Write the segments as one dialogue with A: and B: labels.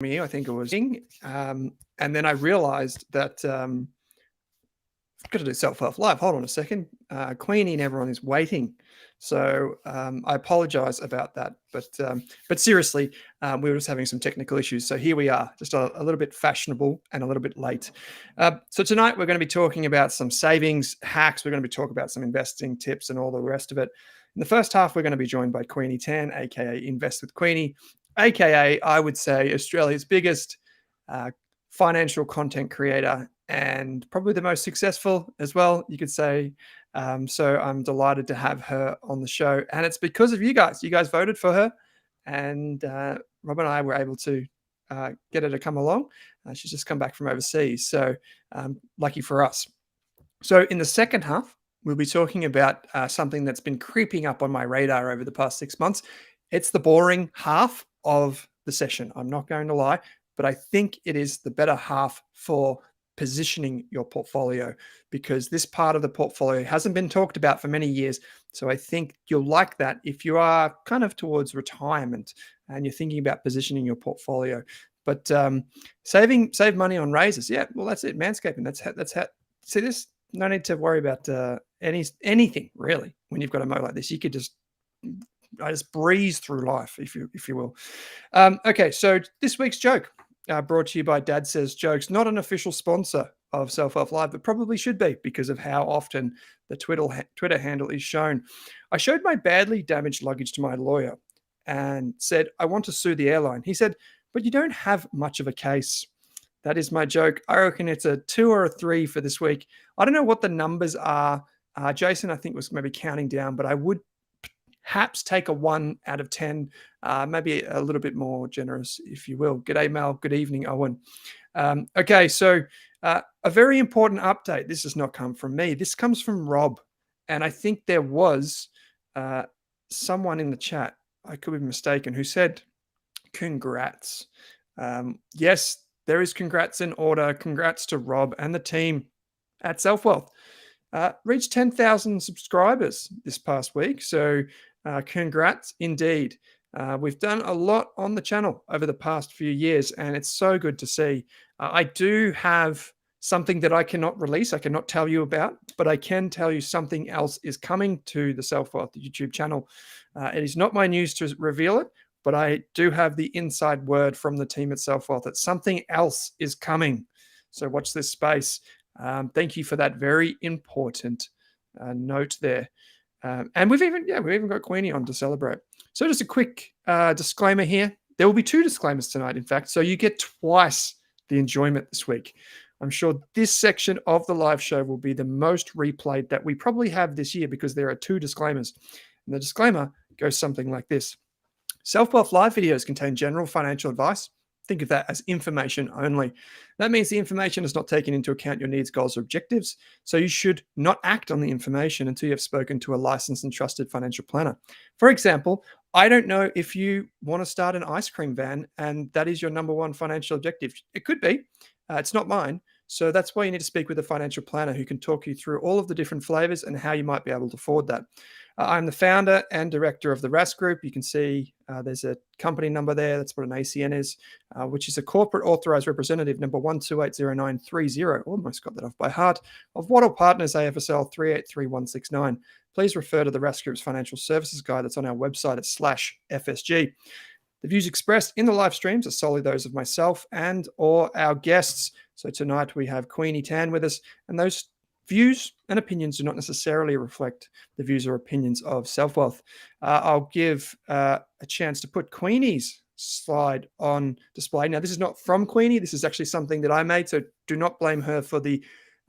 A: me, I think it was, and then I realized that I've got to do Self-Wealth Live. Hold on a second. Queenie and everyone is waiting. So I apologize about that. But seriously, we were just having some technical issues. So here we are, just a little bit fashionable and a little bit late. So tonight we're going to be talking about some savings hacks. We're going to be talking about some investing tips and all the rest of it. In the first half, we're going to be joined by Queenie Tan, aka Invest with Queenie, aka I would say Australia's biggest financial content creator and probably the most successful as well, you could say. So I'm delighted to have her on the show. And it's because of you guys. You guys voted for her. And Rob and I were able to get her to come along. She's just come back from overseas. So lucky for us. So in the second half, we'll be talking about something that's been creeping up on my radar over the past 6 months. It's the boring half of the session. I'm not going to lie, but I think it is the better half for positioning your portfolio, because this part of the portfolio hasn't been talked about for many years. So I think you'll like that if you are kind of towards retirement and you're thinking about positioning your portfolio. But save money on razors. Yeah, well, that's it. Manscaping. That's how. See this? No need to worry about anything really when you've got a mow like this. You could just breeze through life, if you will. Okay, so this week's joke. Brought to you by Dad Says Jokes, not an official sponsor of Self-Wealth Live, but probably should be because of how often the Twitter handle is shown. I showed my badly damaged luggage to my lawyer and said, I want to sue the airline. He said, but you don't have much of a case. That is my joke. I reckon it's a 2 or a 3 for this week. I don't know what the numbers are. Jason, I think, was maybe counting down, but I would perhaps take a 1 out of 10, maybe a little bit more generous, if you will. G'day, Mel. Good evening, Owen. Okay, so a very important update. This does not come from me. This comes from Rob. And I think there was someone in the chat, I could be mistaken, who said, congrats. Yes, there is congrats in order. Congrats to Rob and the team at Selfwealth. Reached 10,000 subscribers this past week. So congrats indeed. We've done a lot on the channel over the past few years, and it's so good to see. I do have something that I cannot release, I cannot tell you about, but I can tell you something else is coming to the Selfwealth YouTube channel. It is not my news to reveal it, but I do have the inside word from the team at Selfwealth that something else is coming. So watch this space. Thank you for that very important note there. And we've even got Queenie on to celebrate. So just a quick disclaimer here. There will be 2 disclaimers tonight, in fact. So you get twice the enjoyment this week. I'm sure this section of the live show will be the most replayed that we probably have this year because there are 2 disclaimers. And the disclaimer goes something like this. Self-Wealth Live videos contain general financial advice. Think of that as information only. That means the information is not taken into account your needs, goals, or objectives. So you should not act on the information until you have spoken to a licensed and trusted financial planner. For example, I don't know if you want to start an ice cream van and that is your number one financial objective. It could be. It's not mine. So that's why you need to speak with a financial planner who can talk you through all of the different flavors and how you might be able to afford that. I'm the founder and director of the Rask Group. You can see there's a company number there. That's what an ACN is, which is a corporate authorized representative number 1280930. Almost got that off by heart. Of Waddle Partners, AFSL 383169. Please refer to the Rask Group's financial services guide that's on our website at /FSG. The views expressed in the live streams are solely those of myself and or our guests. So tonight we have Queenie Tan with us, and those views and opinions do not necessarily reflect the views or opinions of Selfwealth. I'll give a chance to put Queenie's slide on display. Now, this is not from Queenie. This is actually something that I made, so do not blame her for the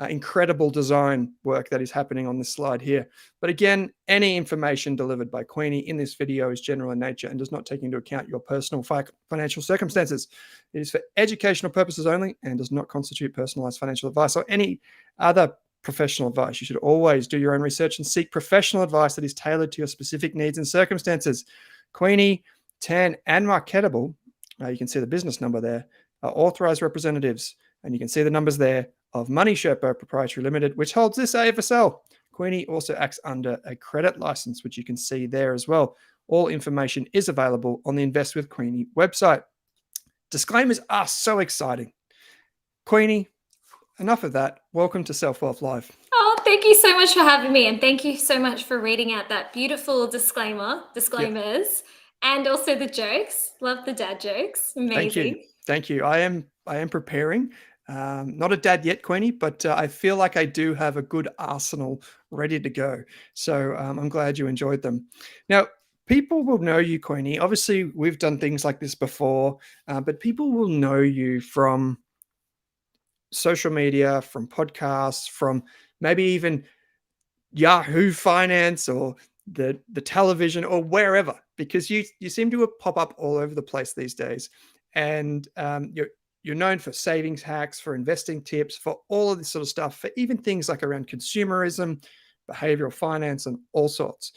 A: incredible design work that is happening on this slide here. But again, any information delivered by Queenie in this video is general in nature and does not take into account your personal financial circumstances. It is for educational purposes only and does not constitute personalized financial advice or any other professional advice. You should always do your own research and seek professional advice that is tailored to your specific needs and circumstances. Queenie, Tan, and Marketable, you can see the business number there, are authorized representatives, and you can see the numbers there of Money Sherpa Proprietary Limited, which holds this AFSL. Queenie also acts under a credit license, which you can see there as well. All information is available on the Invest with Queenie website. Disclaimers are so exciting. Queenie, enough of that. Welcome to Selfwealth Live.
B: Oh, thank you so much for having me, and thank you so much for reading out that beautiful disclaimers, and also the jokes. Love the dad jokes.
A: Thank you.
B: Amazing.
A: Thank you. I am preparing. Not a dad yet, Queenie, but I feel like I do have a good arsenal ready to go. So I'm glad you enjoyed them. Now, people will know you, Queenie. Obviously, we've done things like this before, but people will know you from social media, from podcasts, from maybe even Yahoo Finance or the television or wherever, because you seem to pop up all over the place these days, and you're known for savings hacks, for investing tips, for all of this sort of stuff, for even things like around consumerism, behavioral finance, and all sorts.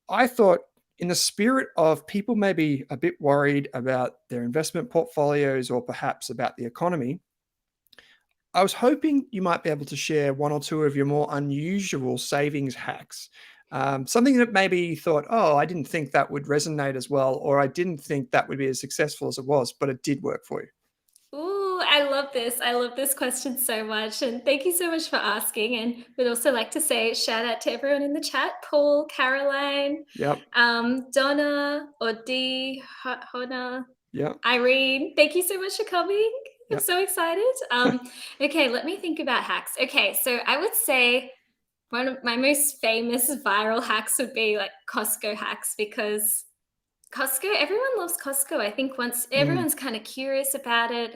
A: I thought, in the spirit of people maybe a bit worried about their investment portfolios or perhaps about the economy, I was hoping you might be able to share one or two of your more unusual savings hacks. Something that maybe you thought, oh, I didn't think that would resonate as well, or I didn't think that would be as successful as it was, but it did work for you.
B: Ooh, I love this. I love this question so much. And thank you so much for asking. And we'd also like to say shout out to everyone in the chat: Paul, Caroline,
A: Yep.
B: Donna, Odi, Hona,
A: Yep.
B: Irene. Thank you so much for coming. I'm
A: Yep.
B: so excited. Okay, let me think about hacks. Okay, so I would say one of my most famous viral hacks would be like Costco hacks, because Costco, everyone loves Costco. I think once
A: Mm.
B: everyone's kind of curious about it,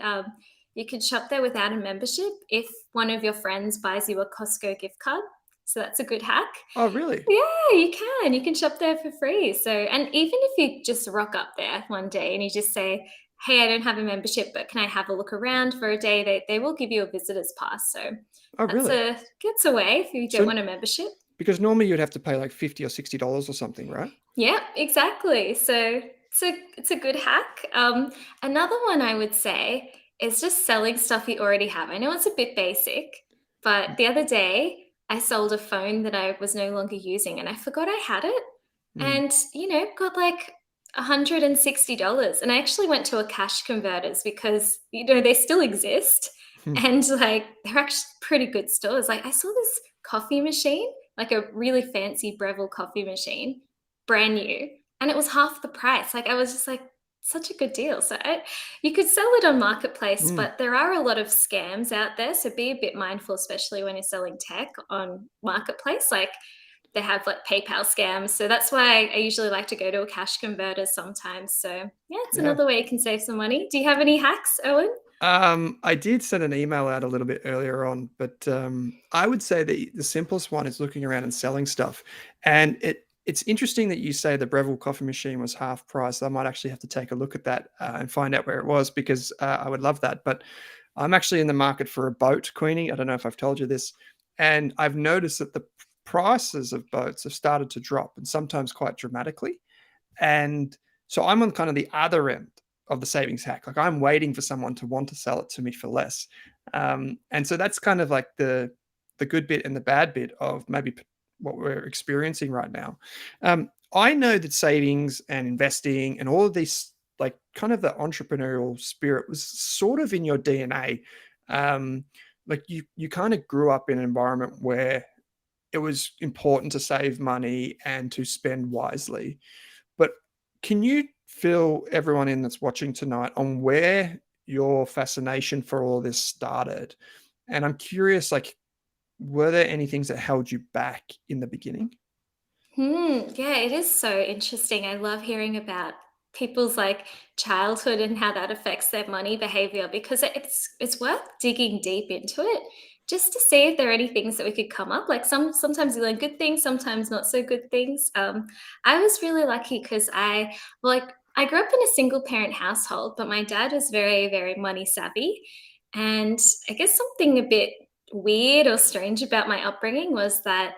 B: you can shop there without a membership if one of your friends buys you a Costco gift card. So that's a good hack.
A: Oh, really?
B: Yeah, you can. You can shop there for free. So, and even if you just rock up there one day and you just say, "Hey, I don't have a membership, but can I have a look around for a day?" They will give you a visitor's pass. So
A: Oh,
B: that's
A: really?
B: a gets away if you don't
A: So,
B: want a membership.
A: because normally you'd have to pay like $50 or $60 or something, right?
B: Yeah, exactly. So it's a good hack. Another one I would say is just selling stuff you already have. I know it's a bit basic, but the other day I sold a phone that I was no longer using, and I forgot I had it,
A: Mm.
B: and got like $160. And I actually went to a cash converters because they still exist, and like they're actually pretty good stores. Like I saw this coffee machine, like a really fancy Breville coffee machine, brand new, and it was half the price. Like I was just like, such a good deal. So you could sell it on marketplace,
A: Mm.
B: but there are a lot of scams out there. So be a bit mindful, especially when you're selling tech on marketplace. Like they have like PayPal scams. So that's why I usually like to go to a cash converter sometimes. So yeah, it's
A: Yeah.
B: another way you can save some money. Do you have any hacks, Owen?
A: I did send an email out a little bit earlier on, but I would say the simplest one is looking around and selling stuff. And it's interesting that you say the Breville coffee machine was half price. I might actually have to take a look at that and find out where it was, because I would love that. But I'm actually in the market for a boat, Queenie. I don't know if I've told you this, and I've noticed that the prices of boats have started to drop, and sometimes quite dramatically. And so I'm on kind of the other end of the savings hack. Like I'm waiting for someone to want to sell it to me for less. And so that's kind of like the good bit and the bad bit of maybe what we're experiencing right now. I know that savings and investing and all of these, like kind of the entrepreneurial spirit, was sort of in your DNA. Like you kind of grew up in an environment where it was important to save money and to spend wisely. But can you fill everyone in that's watching tonight on where your fascination for all this started? And I'm curious, like, were there any things that held you back in the beginning?
B: Yeah, it is so interesting. I love hearing about people's like childhood and how that affects their money behavior, because it's worth digging deep into it just to see if there are any things that we could come up. Like sometimes you learn good things, sometimes not so good things. I was really lucky because I grew up in a single parent household, but my dad was very, very money savvy. And I guess something a bit weird or strange about my upbringing was that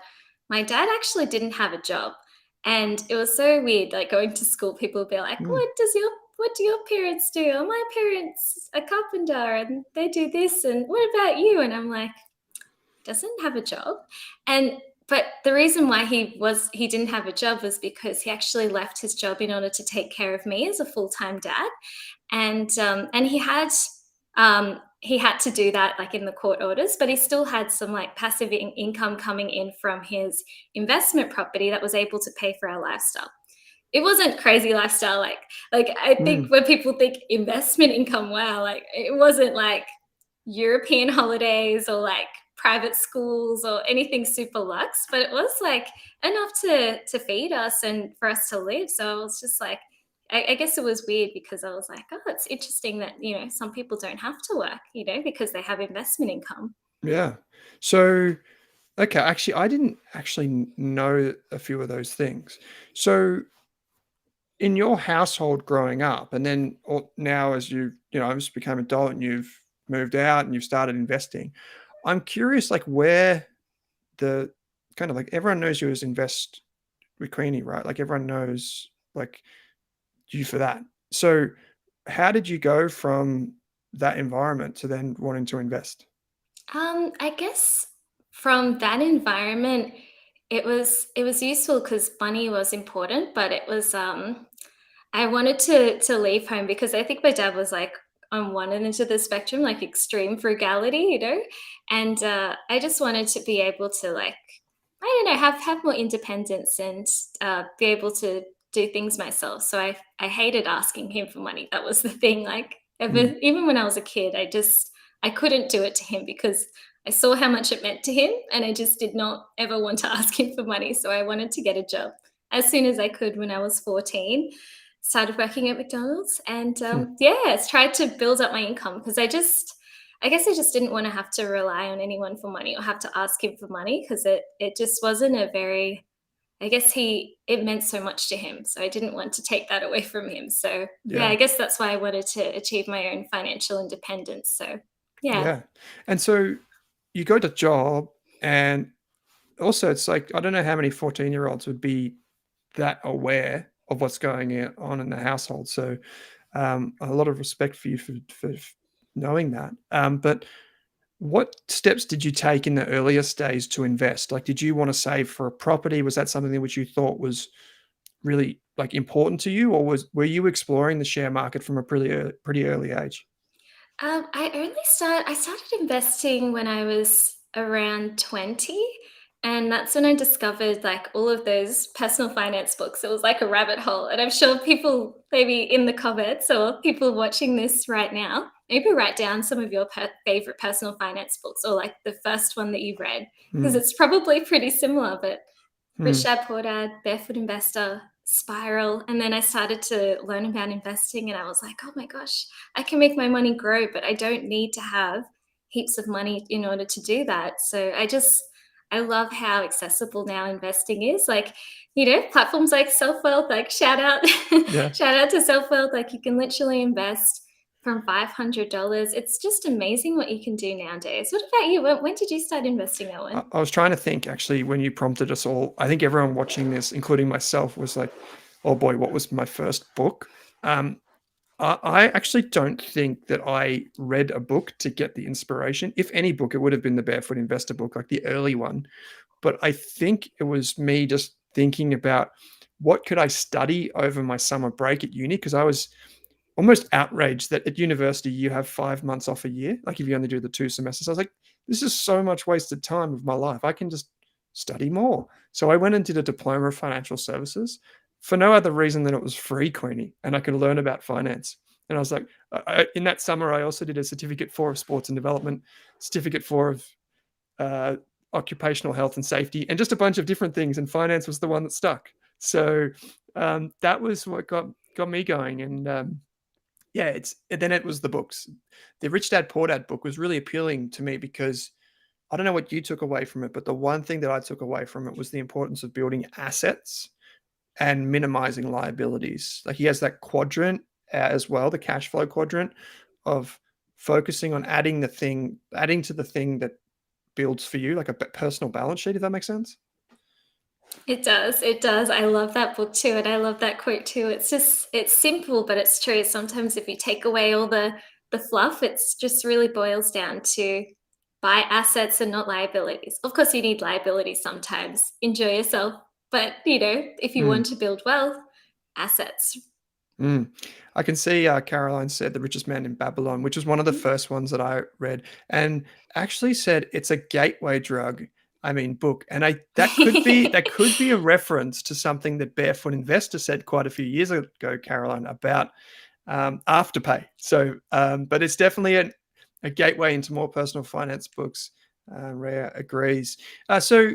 B: my dad actually didn't have a job. And it was so weird, like going to school, people would be like,
A: Mm,
B: what do your parents do? Oh, my parents are carpenter and they do this. And what about you? And I'm like, doesn't have a job. And but the reason why he didn't have a job was because he actually left his job in order to take care of me as a full-time dad. and he had to do that like in the court orders, but he still had some like passive income coming in from his investment property that was able to pay for our lifestyle. It wasn't crazy lifestyle, like I think
A: Mm.
B: when people think investment income, wow, like it wasn't like European holidays or like private schools or anything super luxe, but it was like enough to feed us and for us to live. So I was just like, I guess it was weird because I was like, oh, it's interesting that some people don't have to work, because they have investment income.
A: Yeah. So, okay, actually, I didn't actually know a few of those things. So, in your household growing up, and then or now as just became adult and you've moved out and you've started investing, I'm curious, like where the kind of like everyone knows you as Invest with Queenie, right? Like everyone knows like you for that. So, how did you go from that environment to then wanting to invest?
B: I guess from that environment, it was useful because money was important, but it was I wanted to leave home because I think my dad was like on one end of the spectrum, like extreme frugality, and I just wanted to be able to like I don't know have more independence and be able to do things myself. So I hated asking him for money. That was the thing. Like
A: Mm,
B: even when I was a kid, I couldn't do it to him because I saw how much it meant to him, and I just did not ever want to ask him for money. So I wanted to get a job as soon as I could when I was 14. Started working at McDonald's, and
A: hmm,
B: tried to build up my income because I guess I just didn't want to have to rely on anyone for money or have to ask him for money because it just wasn't a very I guess it meant so much to him. So I didn't want to take that away from him. So yeah,
A: yeah,
B: I guess that's why I wanted to achieve my own financial independence. So yeah.
A: yeah. And so you got a job, and also it's like I don't know how many 14-year-olds would be that aware of what's going on in the household. So a lot of respect for you for knowing that. But what steps did you take in the earlier stage to invest? Like, did you want to save for a property? Was that something which you thought was really like important to you, or were you exploring the share market from a pretty early age?
B: I started investing when I was around 20. And that's when I discovered like all of those personal finance books. It was like a rabbit hole. And I'm sure people maybe in the comments or people watching this right now, maybe write down some of your favorite personal finance books or like the first one that you've read, because
A: Hmm.
B: it's probably pretty similar, but
A: Hmm.
B: Rich Dad Poor Dad, Barefoot Investor, Spiral. And then I started to learn about investing and I was like, oh my gosh, I can make my money grow, but I don't need to have heaps of money in order to do that. So I love how accessible now investing is. Like, platforms like Selfwealth, like shout out,
A: Yeah.
B: shout out to Selfwealth. Like you can literally invest from $500. It's just amazing what you can do nowadays. What about you? When did you start investing,
A: I,
B: Owen?
A: I was trying to think actually when you prompted us all. I think everyone watching this, including myself, was like, "Oh boy, what was my first book?" Um, I actually don't think that I read a book to get the inspiration. If any book, it would have been the Barefoot Investor book, like the early one. But I think it was me just thinking about what could I study over my summer break at uni, because I was almost outraged that at university you have 5 months off a year. Like if you only do the 2 semesters, I was like, this is so much wasted time of my life. I can just study more. So I went and did a diploma of financial services for no other reason than it was free, Queenie, and I could learn about finance. And I was like, in that summer, I also did a certificate four of sports and development, certificate four of uh, occupational health and safety, and just a bunch of different things. And finance was the one that stuck. So that was what got me going. And yeah, it was the books. The Rich Dad Poor Dad book was really appealing to me because I don't know what you took away from it, but the one thing that I took away from it was the importance of building assets and minimizing liabilities. Like he has that quadrant as well, the cash flow quadrant of focusing on adding to the thing that builds for you, like a personal balance sheet, if that makes sense.
B: It does. It does. I love that book too, and I love that quote too. It's simple, but it's true. Sometimes if you take away all the fluff, it's just really boils down to buy assets and not liabilities. Of course, you need liabilities sometimes. Enjoy yourself, but if you
A: Mm,
B: want to build wealth, assets.
A: mm. I can see Caroline said The Richest Man in Babylon, which was one of the first ones that I read, and actually said it's a gateway drug. I mean, book, and that could be a reference to something that Barefoot Investor said quite a few years ago, Caroline, about Afterpay. So, but it's definitely a gateway into more personal finance books. Rhea agrees. So,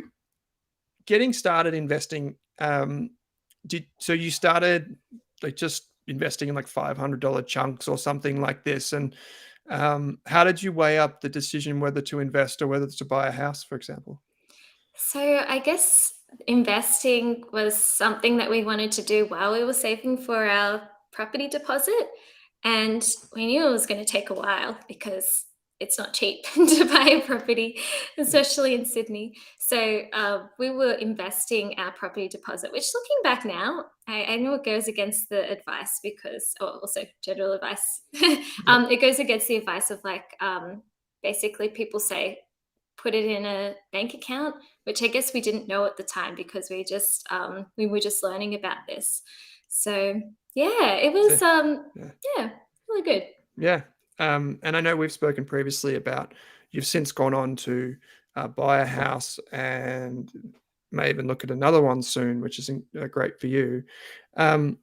A: getting started investing, so you started like just investing in like $500 chunks or something like this, and how did you weigh up the decision whether to invest or whether to buy a house, for example?
B: So I guess investing was something that we wanted to do while we were saving for our property deposit. And we knew it was going to take a while because it's not cheap to buy a property, especially in Sydney. So we were investing our property deposit, which looking back now, I know it goes against the advice because, or also general advice,
A: Yep.
B: it goes against the advice of basically people say, put it in a bank account, which I guess we didn't know at the time because we were just learning about this. So yeah, it was
A: Yeah.
B: yeah, really good.
A: Yeah. And I know we've spoken previously about you've since gone on to buy a house and may even look at another one soon, which is great for you. Um,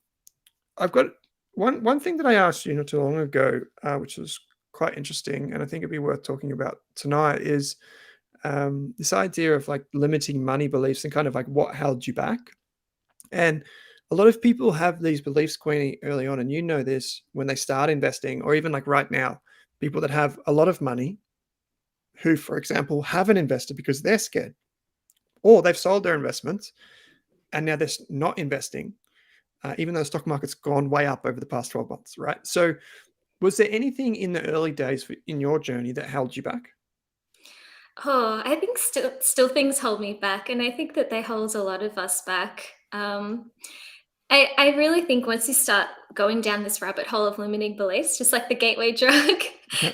A: I've got one thing that I asked you not too long ago, which was quite interesting, and I think it'd be worth talking about tonight, is this idea of like limiting money beliefs and kind of like what held you back. And a lot of people have these beliefs, Queenie, early on, and you know this when they start investing, or even like right now, people that have a lot of money who, for example, haven't invested because they're scared, or they've sold their investments and now they're not investing, even though the stock market's gone way up over the past 12 months, right? So, was there anything in the early days in your journey that held you back?
B: Oh, I think still things hold me back, and I think that they hold a lot of us back. I really think once you start going down this rabbit hole of limiting beliefs, just like the gateway drug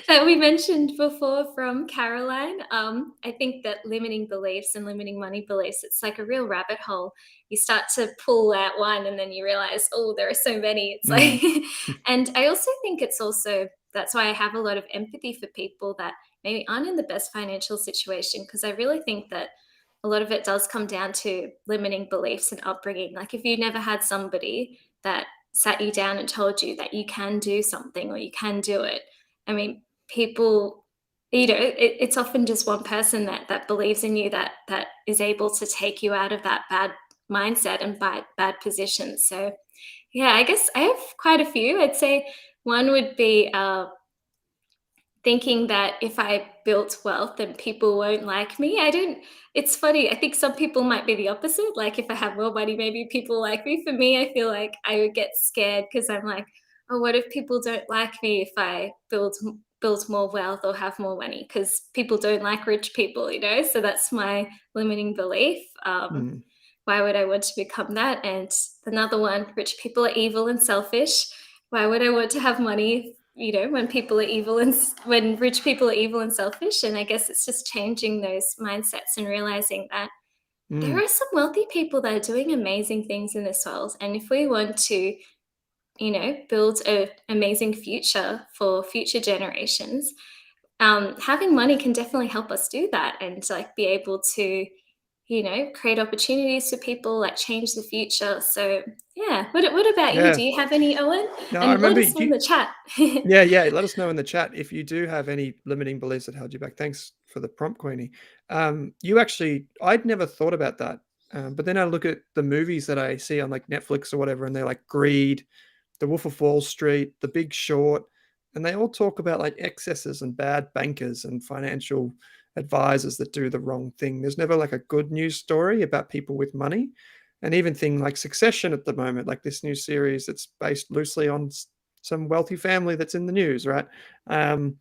B: that we mentioned before from Caroline, I think that limiting beliefs and limiting money beliefs, it's like a real rabbit hole. You start to pull out one and then you realize, oh, there are so many. It's
A: Mm.
B: like, and I also think it's also, that's why I have a lot of empathy for people that maybe aren't in the best financial situation, because I really think that a lot of it does come down to limiting beliefs and upbringing. Like if you never had somebody that sat you down and told you that you can do something or you can do it, I mean, people, it's often just one person that believes in you that is able to take you out of that bad mindset and bad position. So yeah, I guess I have quite a few. I'd say one would be thinking that if I built wealth, then people won't like me. I don't, it's funny. I think some people might be the opposite. Like if I have more money, maybe people like me. For me, I feel like I would get scared because I'm like, oh, what if people don't like me if I build more wealth or have more money? Because people don't like rich people, So that's my limiting belief.
A: Mm.
B: Why would I want to become that? And another one, rich people are evil and selfish. Why would I want to have money, when people are evil and when rich people are evil and selfish? And I guess it's just changing those mindsets and realizing that there
A: Mm.
B: are some wealthy people that are doing amazing things in this world. And if we want to, build an amazing future for future generations, having money can definitely help us do that and like be able to create opportunities for people, like change the future. So yeah, what about you?
A: Yeah.
B: Do you have any, Owen?
A: No, I
B: And let
A: remember
B: us know in
A: you.
B: the chat.
A: Yeah, yeah. Let us know in the chat if you do have any limiting beliefs that held you back. Thanks for the prompt, Queenie. You actually, I'd never thought about that. But then I look at the movies that I see on like Netflix or whatever, and they're like Greed, The Wolf of Wall Street, The Big Short, and they all talk about like excesses and bad bankers and financial advisors that do the wrong thing. There's never like a good news story about people with money. And even thing like Succession at the moment, like this new series that's based loosely on some wealthy family that's in the news, right? Um,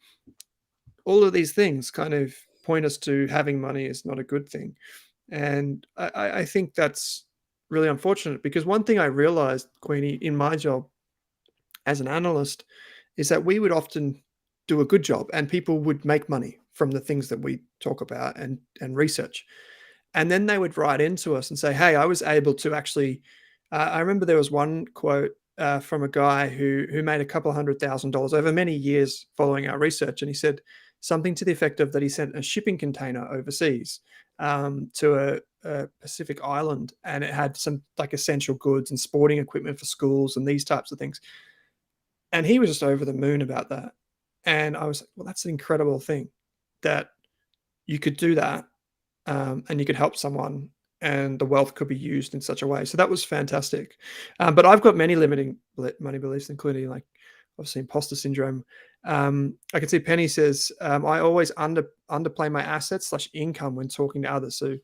A: all of these things kind of point us to having money is not a good thing. And I think that's really unfortunate because one thing I realized, Queenie, in my job as an analyst is that we would often do a good job and people would make money from the things that we talk about and research. And then they would write into us and say, hey, I was able to actually, I remember there was one quote from a guy who made a couple of $100,000 over many years following our research, and he said something to the effect of that he sent a shipping container overseas to a Pacific island, and it had some like essential goods and sporting equipment for schools and these types of things. And he was just over the moon about that. And I was like, well, that's an incredible thing that you could do that, and you could help someone, and the wealth could be used in such a way. So that was fantastic. But I've got many limiting money beliefs, including like obviously imposter syndrome. I can see Penny says, I always underplay my assets slash income when talking to others. So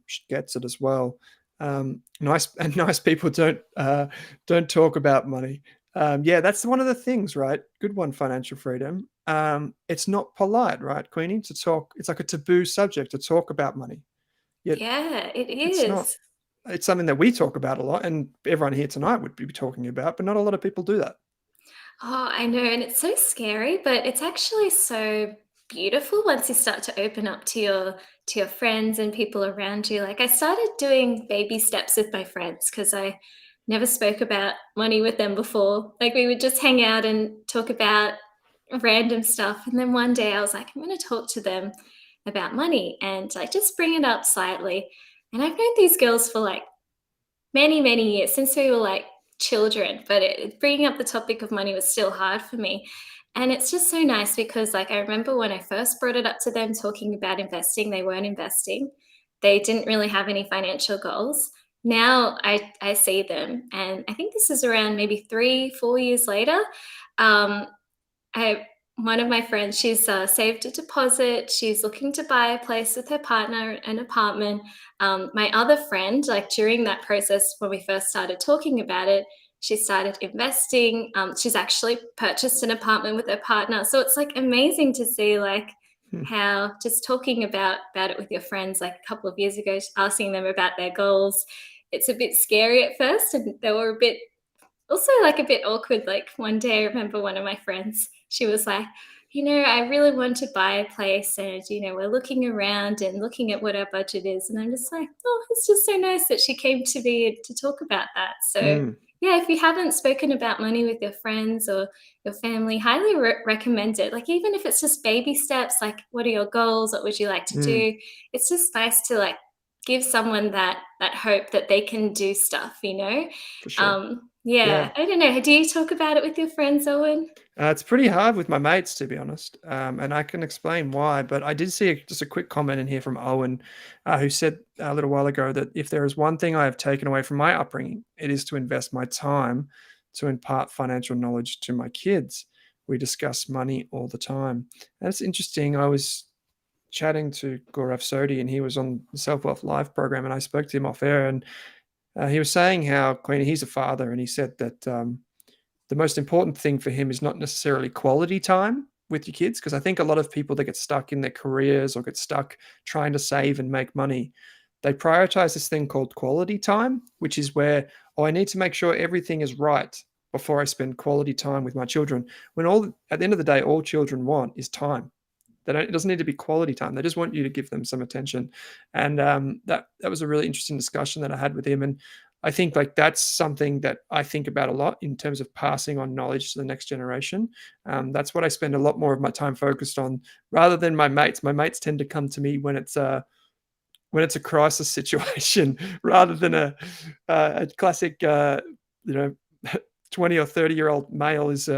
A: she gets it as well. Nice people don't talk about money. Yeah, that's one of the things, right? Good one, financial freedom. It's not polite, right, Queenie, to talk. It's like a taboo subject to talk about money. Yet
B: Yeah, it
A: it's not.
B: is.
A: It's something that we talk about a lot, and everyone here tonight would be talking about, but not a lot of people do that.
B: Oh, I know, and it's so scary, but it's actually so beautiful once you start to open up to your friends and people around you. Like I started doing baby steps with my friends because I never spoke about money with them before. Like we would just hang out and talk about random stuff. And then one day I was like, I'm going to talk to them about money and like just bring it up slightly. And I've known these girls for like many, many years since we were like children, but bringing up the topic of money was still hard for me. And it's just so nice because, like, I remember when I first brought it up to them talking about investing, they weren't investing. They didn't really have any financial goals. Now I see them, and I think this is around maybe 3, 4 years later. Um, I One of my friends, she's saved a deposit. She's looking to buy a place with her partner, an apartment. My other friend, like during that process when we first started talking about it, she started investing. She's actually purchased an apartment with her partner. So it's like amazing to see like
A: Hmm.
B: how just talking about it with your friends, like a couple of years ago, asking them about their goals. It's a bit scary at first, and they were a bit also like a bit awkward. Like one day, I remember one of my friends, she was like, I really want to buy a place, and we're looking around and looking at what our budget is. And I'm just like, oh, it's just so nice that she came to me to talk about that. So,
A: Mm,
B: yeah, if you haven't spoken about money with your friends or your family, highly recommend it. Like, even if it's just baby steps, like, what are your goals? What would you like to
A: mm,
B: do? It's just nice to like give someone that hope that they can do stuff.
A: for sure. Yeah.
B: Yeah, I don't know. Do you talk about it with your friends, Owen?
A: It's pretty hard with my mates, to be honest, and I can explain why. But I did see just a quick comment in here from Owen, who said a little while ago that if there is one thing I have taken away from my upbringing, it is to invest my time to impart financial knowledge to my kids. We discuss money all the time. And it's interesting. I was chatting to Gaurav Sodhi, and he was on the Selfwealth Live program, and I spoke to him off air, and he was saying how Queenie, he's a father, and he said that. The most important thing for him is not necessarily quality time with your kids, because I think a lot of people that get stuck in their careers or get stuck trying to save and make money, they prioritize this thing called quality time, which is where, oh, I need to make sure everything is right before I spend quality time with my children. When all at the end of the day, all children want is time. It doesn't need to be quality time. They just want you to give them some attention. And that was a really interesting discussion that I had with him. And I think like that's something that I think about a lot in terms of passing on knowledge to the next generation. That's what I spend a lot more of my time focused on, rather than my mates. My mates tend to come to me when it's a crisis situation, rather than a classic, you know, 20 or 30-year-old male is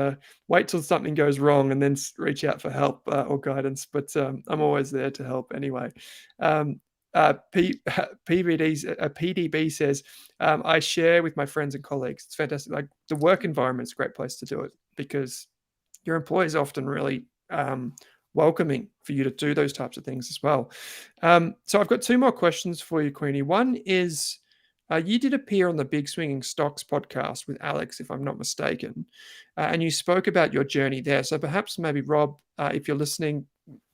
A: wait till something goes wrong and then reach out for help or guidance. But I'm always there to help anyway. PDB says, I share with my friends and colleagues. It's fantastic. Like the work environment is a great place to do it, because your employers often really welcoming for you to do those types of things as well. So I've got two more questions for you, Queenie. One is, you did appear on the Big Swinging Stocks podcast with Alex, if I'm not mistaken, and you spoke about your journey there. So perhaps maybe Rob, if you're listening,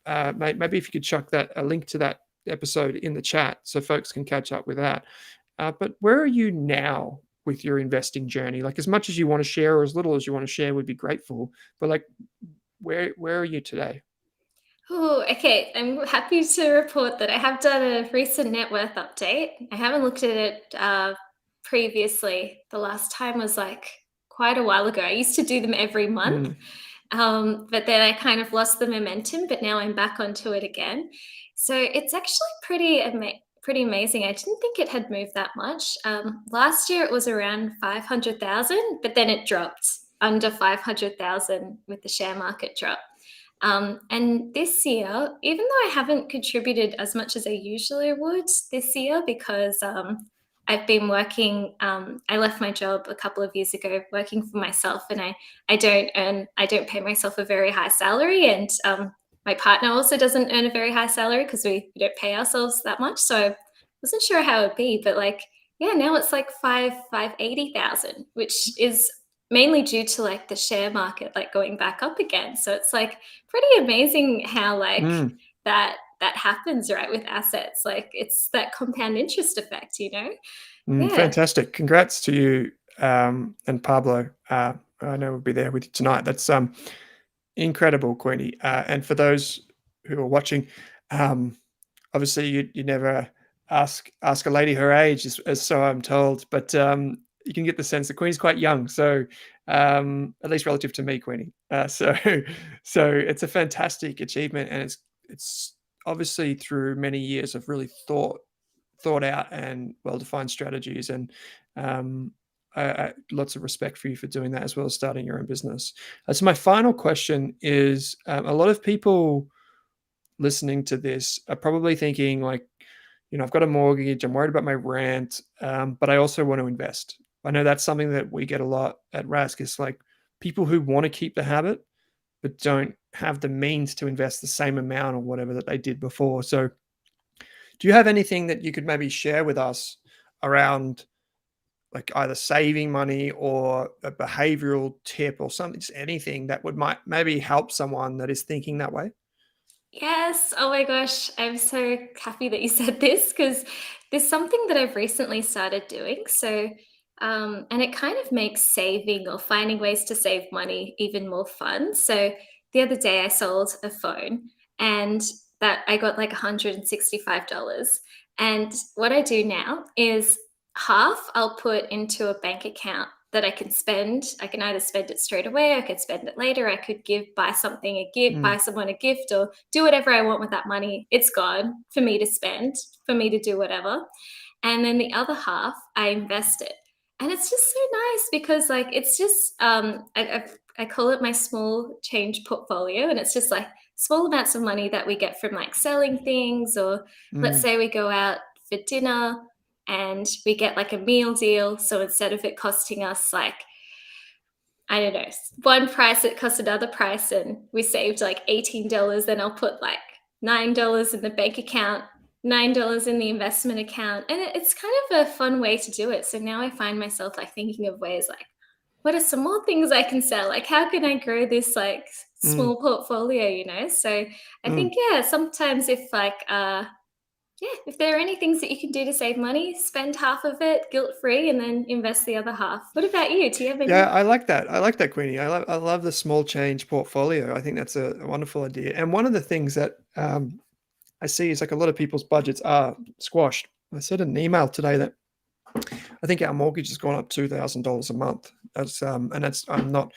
A: maybe if you could chuck a link to that episode in the chat so folks can catch up with that. But where are you now with your investing journey? Like as much as you want to share or as little as you want to share would be grateful. But like, where are you today?
B: Oh, okay. I'm happy to report that I have done a recent net worth update. I haven't looked at it previously. The last time was like quite a while ago. I used to do them every month,
A: Mm,
B: but then I kind of lost the momentum, but now I'm back onto it again. So it's actually pretty amazing. I didn't think it had moved that much. Last year it was around 500,000, but then it dropped under 500,000 with the share market drop. And this year, even though I haven't contributed as much as I usually would this year, because I've been working, I left my job a couple of years ago working for myself, and I don't pay myself a very high salary. And my partner also doesn't earn a very high salary because we don't pay ourselves that much. So I wasn't sure how it'd be, but like, yeah, now it's like 580,000, which is mainly due to like the share market like going back up again. So it's like pretty amazing how like
A: mm,
B: that happens, right, with assets. Like it's that compound interest effect, you know? Yeah.
A: fantastic. Congrats to you, and Pablo. I know we'll be there with you tonight. That's incredible, Queenie. And for those who are watching, um, obviously you never ask a lady her age, as so I'm told, but you can get the sense that Queenie's quite young. So at least relative to me, Queenie. So it's a fantastic achievement, and it's obviously through many years of really thought out and well defined strategies, and um, lots of respect for you for doing that, as well as starting your own business. So my final question is, a lot of people listening to this are probably thinking like, I've got a mortgage, I'm worried about my rent, but I also want to invest. I know that's something that we get a lot at Rask, is like people who want to keep the habit but don't have the means to invest the same amount or whatever that they did before. So do you have anything that you could maybe share with us around like either saving money or a behavioral tip or something, just anything that would might maybe help someone that is thinking that way?
B: Yes. Oh my gosh. I'm so happy that you said this because there's something that I've recently started doing. So, and it kind of makes saving or finding ways to save money even more fun. So, the other day I sold a phone and that I got like $165. And what I do now is half I'll put into a bank account that I can spend. I can either spend it straight away, I could spend it later, I could buy something a gift, buy
A: Mm,
B: someone a gift, or do whatever I want with that money. It's gone for me to spend, for me to do whatever. And then the other half, I invest it. And it's just so nice because like it's just I call it my small change portfolio, and it's just like small amounts of money that we get from like selling things, or let's
A: mm,
B: say we go out for dinner and we get like a meal deal. So instead of it costing us like, I don't know, one price, it costs another price, and we saved like $18, then I'll put like $9 in the bank account, $9 in the investment account. And it's kind of a fun way to do it. So now I find myself like thinking of ways like, what are some more things I can sell? Like, how can I grow this like
A: mm,
B: small portfolio, you know? So I
A: mm.
B: think, yeah, sometimes if like, yeah, if there are any things that you can do to save money, spend half of it guilt free and then invest the other half. What about you? Do you have
A: Yeah,
B: any?
A: I like that. I like that, Queenie. I love the small change portfolio. I think that's a wonderful idea. And one of the things that I see is like a lot of people's budgets are squashed. I said in an email today that I think our mortgage has gone up $2,000 a month. And I'm not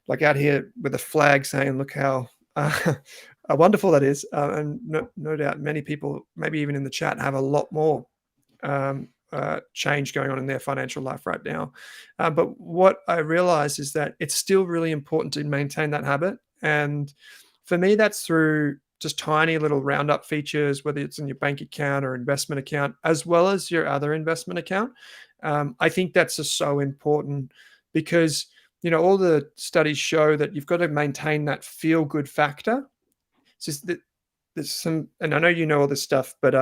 A: like out here with a flag saying, "Look how wonderful that is." And no doubt, many people, maybe even in the chat, have a lot more change going on in their financial life right now. But what I realize is that it's still really important to maintain that habit. And for me, that's through just tiny little roundup features, whether it's in your bank account or investment account, as well as your other investment account. I think that's just so important because all the studies show that you've got to maintain that feel good factor. It's just that there's some, and I know you know all this stuff, but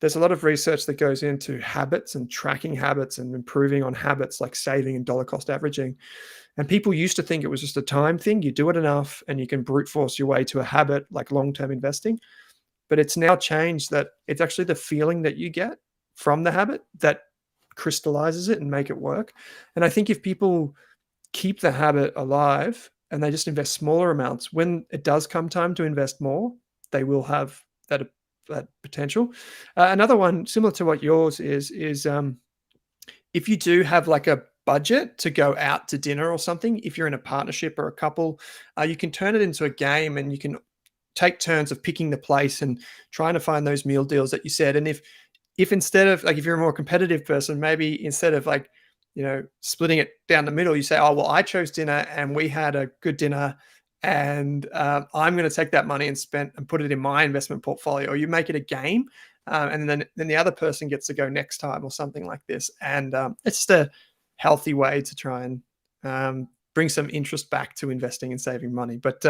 A: there's a lot of research that goes into habits and tracking habits and improving on habits like saving and dollar cost averaging. And people used to think it was just a time thing. You do it enough and you can brute force your way to a habit like long term investing. But it's now changed that it's actually the feeling that you get from the habit that crystallizes it and make it work. And I think if people keep the habit alive and they just invest smaller amounts, when it does come time to invest more, they will have that potential. Another one similar to what yours is if you do have like a budget to go out to dinner or something, if you're in a partnership or a couple, you can turn it into a game, and you can take turns of picking the place and trying to find those meal deals that you said. And if instead of like, if you're a more competitive person, maybe instead of like, splitting it down the middle, you say, oh, well, I chose dinner and we had a good dinner, and I'm going to take that money and spend and put it in my investment portfolio. Or you make it a game, and then the other person gets to go next time or something like this. And it's just a healthy way to try and bring some interest back to investing and saving money. But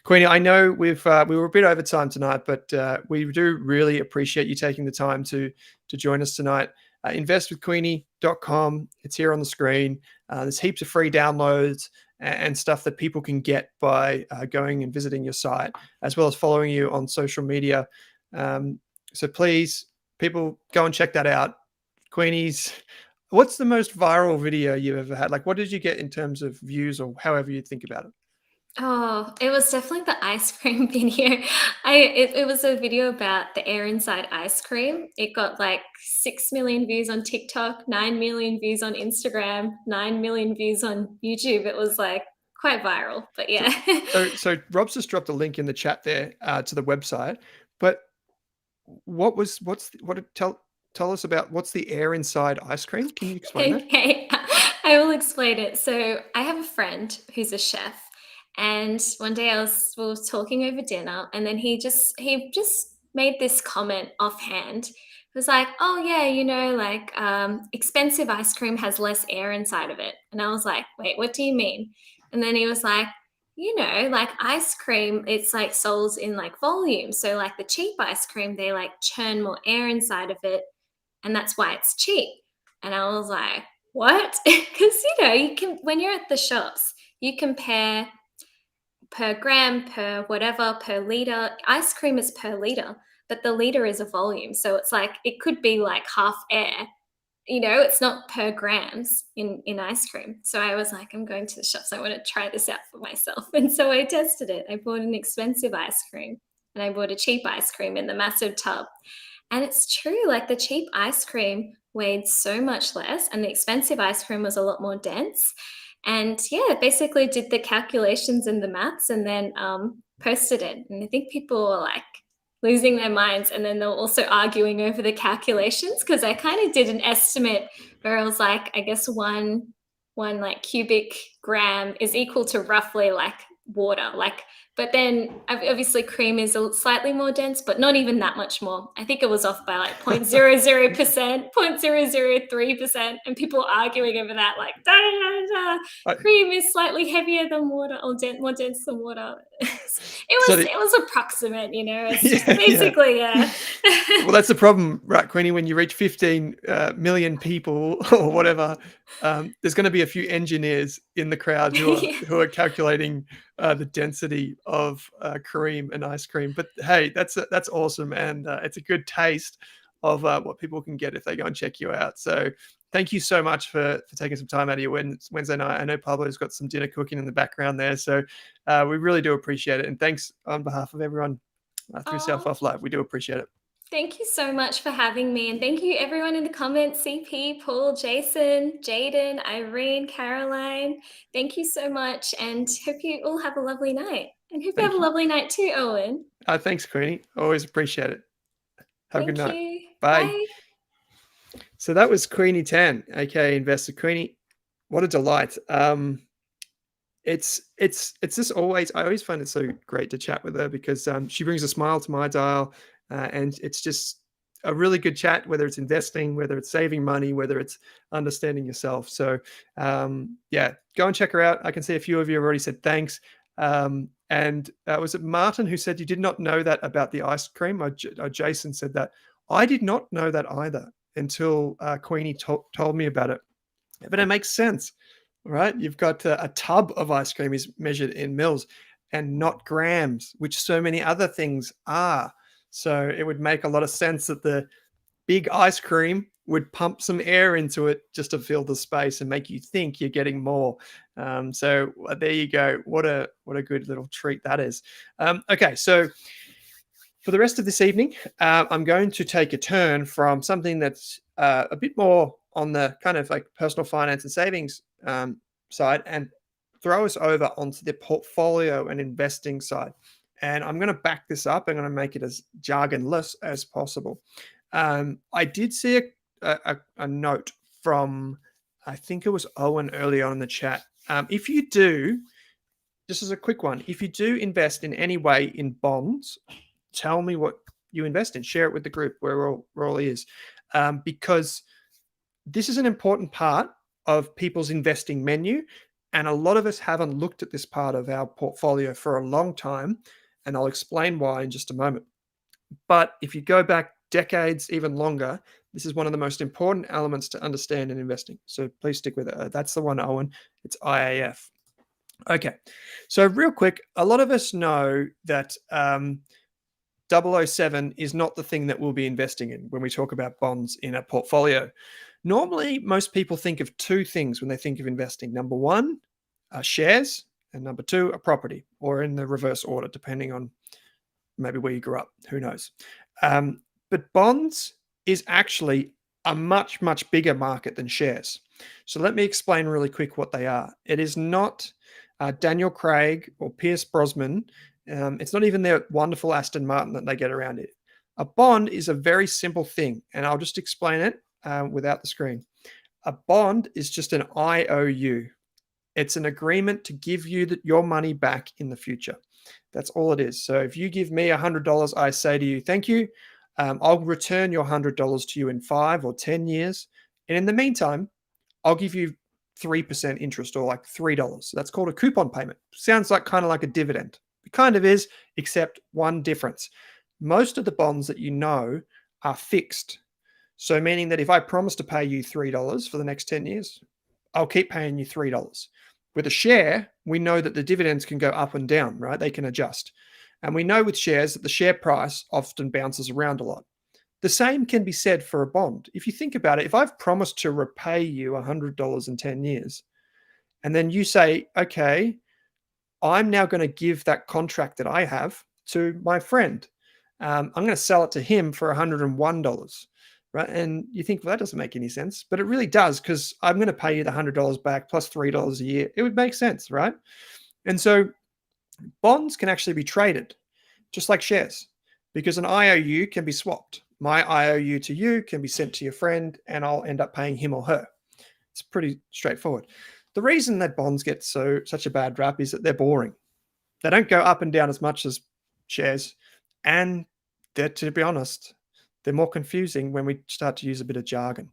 A: Queenie, I know we were a bit over time tonight, but we do really appreciate you taking the time to join us tonight. Investwithqueenie.com. It's here on the screen. There's heaps of free downloads and stuff that people can get by going and visiting your site, as well as following you on social media. So please, people, go and check that out. Queenie's, what's the most viral video you've ever had? Like, what did you get in terms of views, or however you think about it?
B: Oh, it was definitely the ice cream video. It was a video about the air inside ice cream. It got like 6 million views on TikTok, 9 million views on Instagram, 9 million views on YouTube. It was like quite viral, but yeah.
A: So Rob's just dropped a link in the chat there to the website. But tell us about what's the air inside ice cream? Can you explain that?
B: Okay, I will explain it. So I have a friend who's a chef, and one day we were talking over dinner, and then he just made this comment offhand. It was like, "Oh yeah, like expensive ice cream has less air inside of it," and I was like, "Wait, what do you mean?" And then he was like, like ice cream, it's like sold in like volume. So like the cheap ice cream, they like churn more air inside of it, and that's why it's cheap. And I was like, what? Because, you can, when you're at the shops, you compare per gram, per whatever, per liter. Ice cream is per liter, but the liter is a volume. So it's like, it could be like half air. It's not per grams in ice cream. So I was like, I'm going to the shops. I want to try this out for myself. And so I tested it. I bought an expensive ice cream, and I bought a cheap ice cream in the massive tub. And it's true, like the cheap ice cream weighed so much less, and the expensive ice cream was a lot more dense. And yeah, basically did the calculations and the maths, and then posted it. And I think people were like losing their minds. And then they were also arguing over the calculations, because I kind of did an estimate where I was like, I guess one like cubic gram is equal to roughly like water. But then obviously cream is slightly more dense, but not even that much more. I think it was off by like 0.00%, 0.003%, and people arguing over that, like da, da, da, da. Cream is slightly heavier than water, or more dense than water. It was approximate, It's just basically, yeah.
A: Well, that's the problem, right, Queenie? When you reach 15 million people or whatever, there's going to be a few engineers in the crowd who are calculating the density of cream and ice cream. But hey, that's awesome, and it's a good taste of what people can get if they go and check you out. So thank you so much for taking some time out of your Wednesday night. I know Pablo's got some dinner cooking in the background there, so we really do appreciate it. And thanks on behalf of everyone through Selfwealth Live. We do appreciate it.
B: Thank you so much for having me. And thank you everyone in the comments, CP, Paul, Jason, Jaden, Irene, Caroline. Thank you so much, and hope you all have a lovely night. And hope you have a lovely night too, Owen.
A: Thanks, Queenie. Always appreciate it. Have a good night.
B: You.
A: Bye. So that was Queenie Tan, aka Investor Queenie. What a delight. It's just always, I always find it so great to chat with her, because she brings a smile to my dial, and it's just a really good chat, whether it's investing, whether it's saving money, whether it's understanding yourself. So yeah, go and check her out. I can see a few of you have already said thanks. And was it Martin who said you did not know that about the ice cream? Jason said that. I did not know that either until Queenie told me about it. But it makes sense, right? You've got a tub of ice cream is measured in mils and not grams, which so many other things are. So it would make a lot of sense that the big ice cream would pump some air into it just to fill the space and make you think you're getting more. So there you go. What a good little treat that is. Okay, so for the rest of this evening, I'm going to take a turn from something that's a bit more on the kind of like personal finance and savings side and throw us over onto the portfolio and investing side. And I'm going to back this up. I'm going to make it as jargonless as possible. I did see a note from, I think it was Owen early on in the chat. If you do, just as a quick one, if you do invest in any way in bonds, tell me what you invest in. Share it with the group. We're all ears. Because this is an important part of people's investing menu. And a lot of us haven't looked at this part of our portfolio for a long time. And I'll explain why in just a moment. But if you go back decades, even longer, this is one of the most important elements to understand in investing. So please stick with it. That's the one, Owen. It's IAF. Okay. So real quick, a lot of us know that 007 is not the thing that we'll be investing in when we talk about bonds in a portfolio. Normally, most people think of two things when they think of investing. Number one, shares, and number two, a property, or in the reverse order, depending on maybe where you grew up. Who knows? But bonds is actually a much, much bigger market than shares. So let me explain really quick what they are. It is not Daniel Craig or Pierce Brosnan. It's not even their wonderful Aston Martin that they get around it. A bond is a very simple thing, and I'll just explain it without the screen. A bond is just an IOU. It's an agreement to give you your money back in the future. That's all it is. So if you give me $100, I say to you, thank you. I'll return your $100 to you in 5 or 10 years. And in the meantime, I'll give you 3% interest, or like $3. That's called a coupon payment. Sounds like kind of like a dividend. It kind of is, except one difference. Most of the bonds that you know are fixed. So meaning that if I promise to pay you $3 for the next 10 years, I'll keep paying you $3. With a share, we know that the dividends can go up and down, right? They can adjust. And we know with shares that the share price often bounces around a lot. The same can be said for a bond. If you think about it, if I've promised to repay you $100 in 10 years, and then you say, okay, I'm now going to give that contract that I have to my friend. I'm going to sell it to him for $101. Right? And you think, well, that doesn't make any sense, but it really does, because I'm going to pay you the $100 back plus $3 a year. It would make sense, right? And so bonds can actually be traded just like shares, because an IOU can be swapped. My IOU to you can be sent to your friend, and I'll end up paying him or her. It's pretty straightforward. The reason that bonds get such a bad rap is that they're boring. They don't go up and down as much as shares, and to be honest, they're more confusing when we start to use a bit of jargon.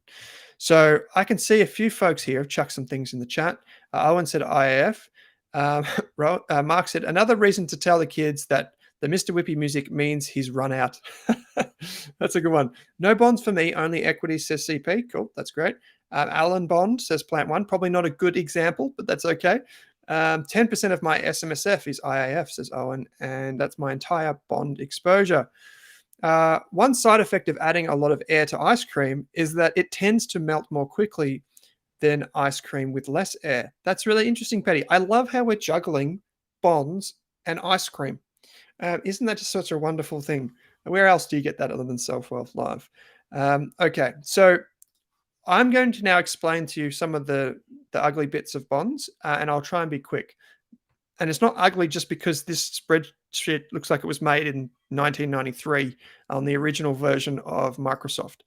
A: So I can see a few folks here have chucked some things in the chat. Owen said IAF. Mark said, another reason to tell the kids that the Mr. Whippy music means he's run out. That's a good one. No bonds for me, only equity, says CP. Cool, that's great. Alan Bond says Plant One. Probably not a good example, but that's okay. 10% of my SMSF is IAF, says Owen, and that's my entire bond exposure. One side effect of adding a lot of air to ice cream is that it tends to melt more quickly than ice cream with less air. That's really interesting, Petty. I love how we're juggling bonds and ice cream. Isn't that just such a wonderful thing? Where else do you get that other than Selfwealth Live? Okay, so I'm going to now explain to you some of the ugly bits of bonds, and I'll try and be quick. And it's not ugly just because this spreadsheet looks like it was made in 1993 on the original version of Microsoft.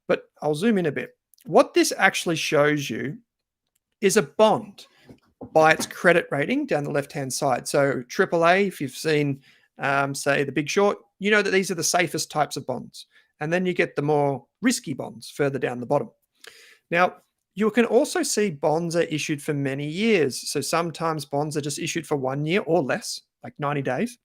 A: But I'll zoom in a bit. What this actually shows you is a bond by its credit rating down the left-hand side. So AAA, if you've seen, say, The Big Short, you know that these are the safest types of bonds. And then you get the more risky bonds further down the bottom. Now, you can also see bonds are issued for many years. So sometimes bonds are just issued for 1 year or less, like 90 days.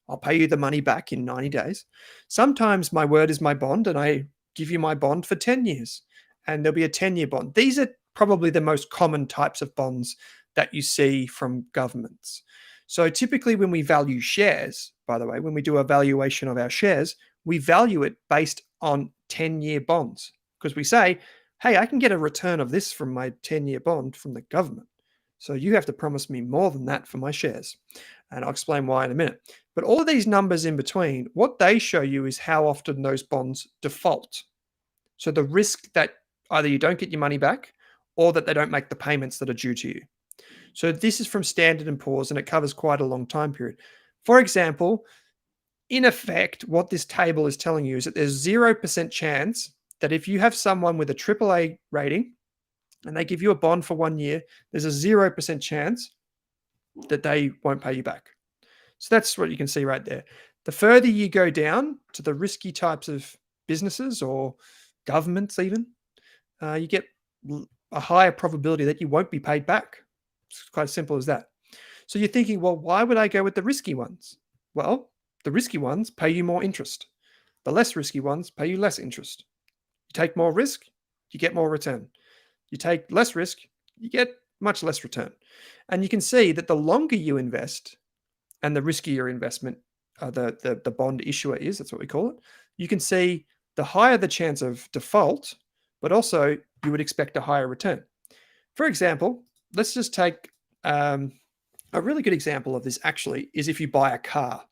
A: I'll pay you the money back in 90 days. Sometimes my word is my bond, and I give you my bond for 10 years, and there'll be a 10-year bond. These are probably the most common types of bonds that you see from governments. So typically when we value shares, by the way, when we do a valuation of our shares, we value it based on 10-year bonds, because we say, hey, I can get a return of this from my 10-year bond from the government. So you have to promise me more than that for my shares. And I'll explain why in a minute. But all of these numbers in between, what they show you is how often those bonds default. So the risk that Either you don't get your money back or that they don't make the payments that are due to you. So this is from Standard & Poor's, and it covers quite a long time period. For example, in effect, what this table is telling you is that there's 0% chance that if you have someone with a AAA rating and they give you a bond for 1 year, there's a 0% chance that they won't pay you back. So that's what you can see right there. The further you go down to the risky types of businesses or governments even, you get a higher probability that you won't be paid back. It's quite as simple as that. So you're thinking, well, why would I go with the risky ones? Well, the risky ones pay you more interest. The less risky ones pay you less interest. You take more risk, you get more return. You take less risk, you get much less return. And you can see that the longer you invest and the riskier investment the bond issuer is, that's what we call it, you can see the higher the chance of default, but also you would expect a higher return. For example, let's just take a really good example of this actually is if you buy a car.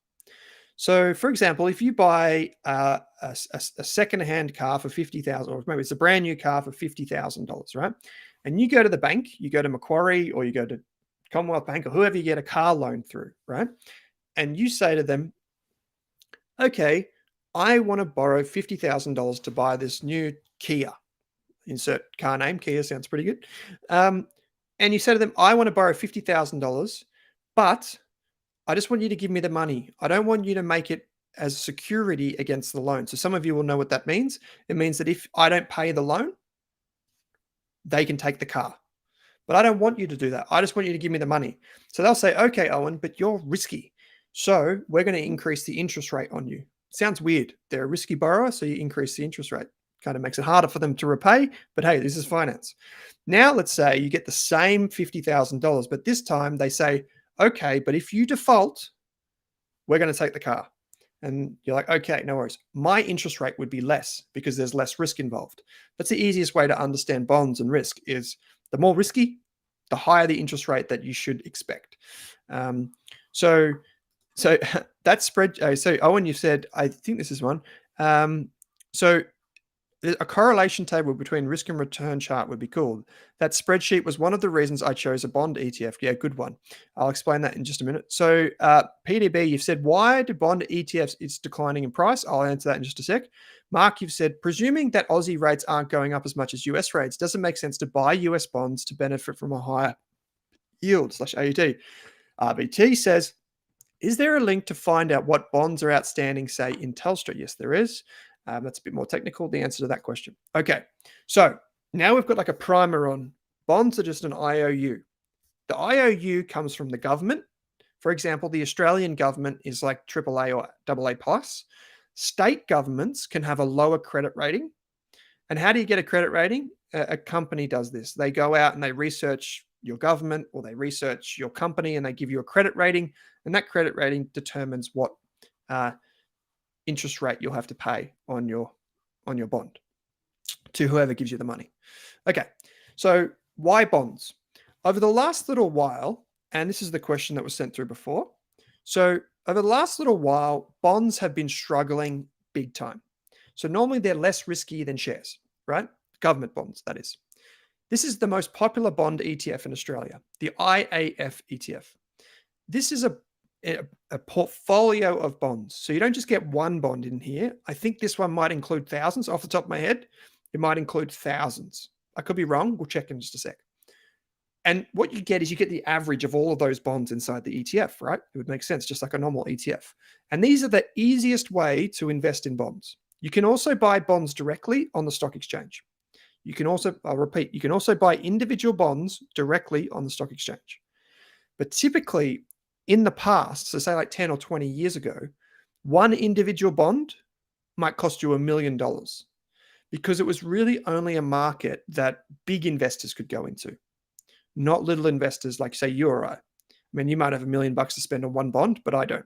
A: So, for example, if you buy a second-hand car for $50,000, or maybe it's a brand new car for $50,000, right? And you go to the bank, you go to Macquarie, or you go to Commonwealth Bank, or whoever you get a car loan through, right? And you say to them, okay, I want to borrow $50,000 to buy this new Kia. Insert car name, Kia sounds pretty good. And you say to them, I want to borrow $50,000, but I just want you to give me the money. I don't want you to make it as security against the loan. So some of you will know what that means. It means that if I don't pay the loan, they can take the car. But I don't want you to do that. I just want you to give me the money. So they'll say, okay, Owen, but you're risky. So we're going to increase the interest rate on you. Sounds weird. They're a risky borrower, so you increase the interest rate. Kind of makes it harder for them to repay, but hey, this is finance. Now let's say you get the same $50,000, but this time they say, okay, but if you default, we're going to take the car. And you're like, okay, no worries. My interest rate would be less because there's less risk involved. That's the easiest way to understand bonds and risk is the more risky, the higher the interest rate that you should expect. So that spread. So Owen, you said, I think this is one. So a correlation table between risk and return chart would be cool. That spreadsheet was one of the reasons I chose a bond ETF. Yeah, good one. I'll explain that in just a minute. So PDB, you've said, why do bond ETFs, it's declining in price? I'll answer that in just a sec. Mark, you've said, presuming that Aussie rates aren't going up as much as US rates, does it make sense to buy US bonds to benefit from a higher yield /AUD? RBT says, is there a link to find out what bonds are outstanding, say, in Telstra? Yes, there is. That's a bit more technical, the answer to that question. Okay, so now we've got like a primer on bonds are just an IOU. The IOU comes from the government. For example, the Australian government is like AAA or AA plus. State governments can have a lower credit rating. And how do you get a credit rating? A company does this. They go out and they research your government or they research your company and they give you a credit rating. And that credit rating determines what interest rate you'll have to pay on your bond to whoever gives you the money. Okay, so why bonds? Over the last little while, and this is the question that was sent through before. So over the last little while, bonds have been struggling big time. So normally they're less risky than shares, right? Government bonds, that is. This is the most popular bond ETF in Australia, the IAF ETF. This is a portfolio of bonds. So you don't just get one bond in here. I think this one might include thousands. Off the top of my head, it might include thousands. I could be wrong. We'll check in just a sec. And what you get is you get the average of all of those bonds inside the ETF, right? It would make sense, just like a normal ETF. And these are the easiest way to invest in bonds. You can also buy bonds directly on the stock exchange. You can also, I'll repeat, you can also buy individual bonds directly on the stock exchange. But typically in the past, so say like 10 or 20 years ago, one individual bond might cost you $1 million because it was really only a market that big investors could go into, not little investors like say you or I. I mean, you might have $1 million to spend on one bond, but I don't.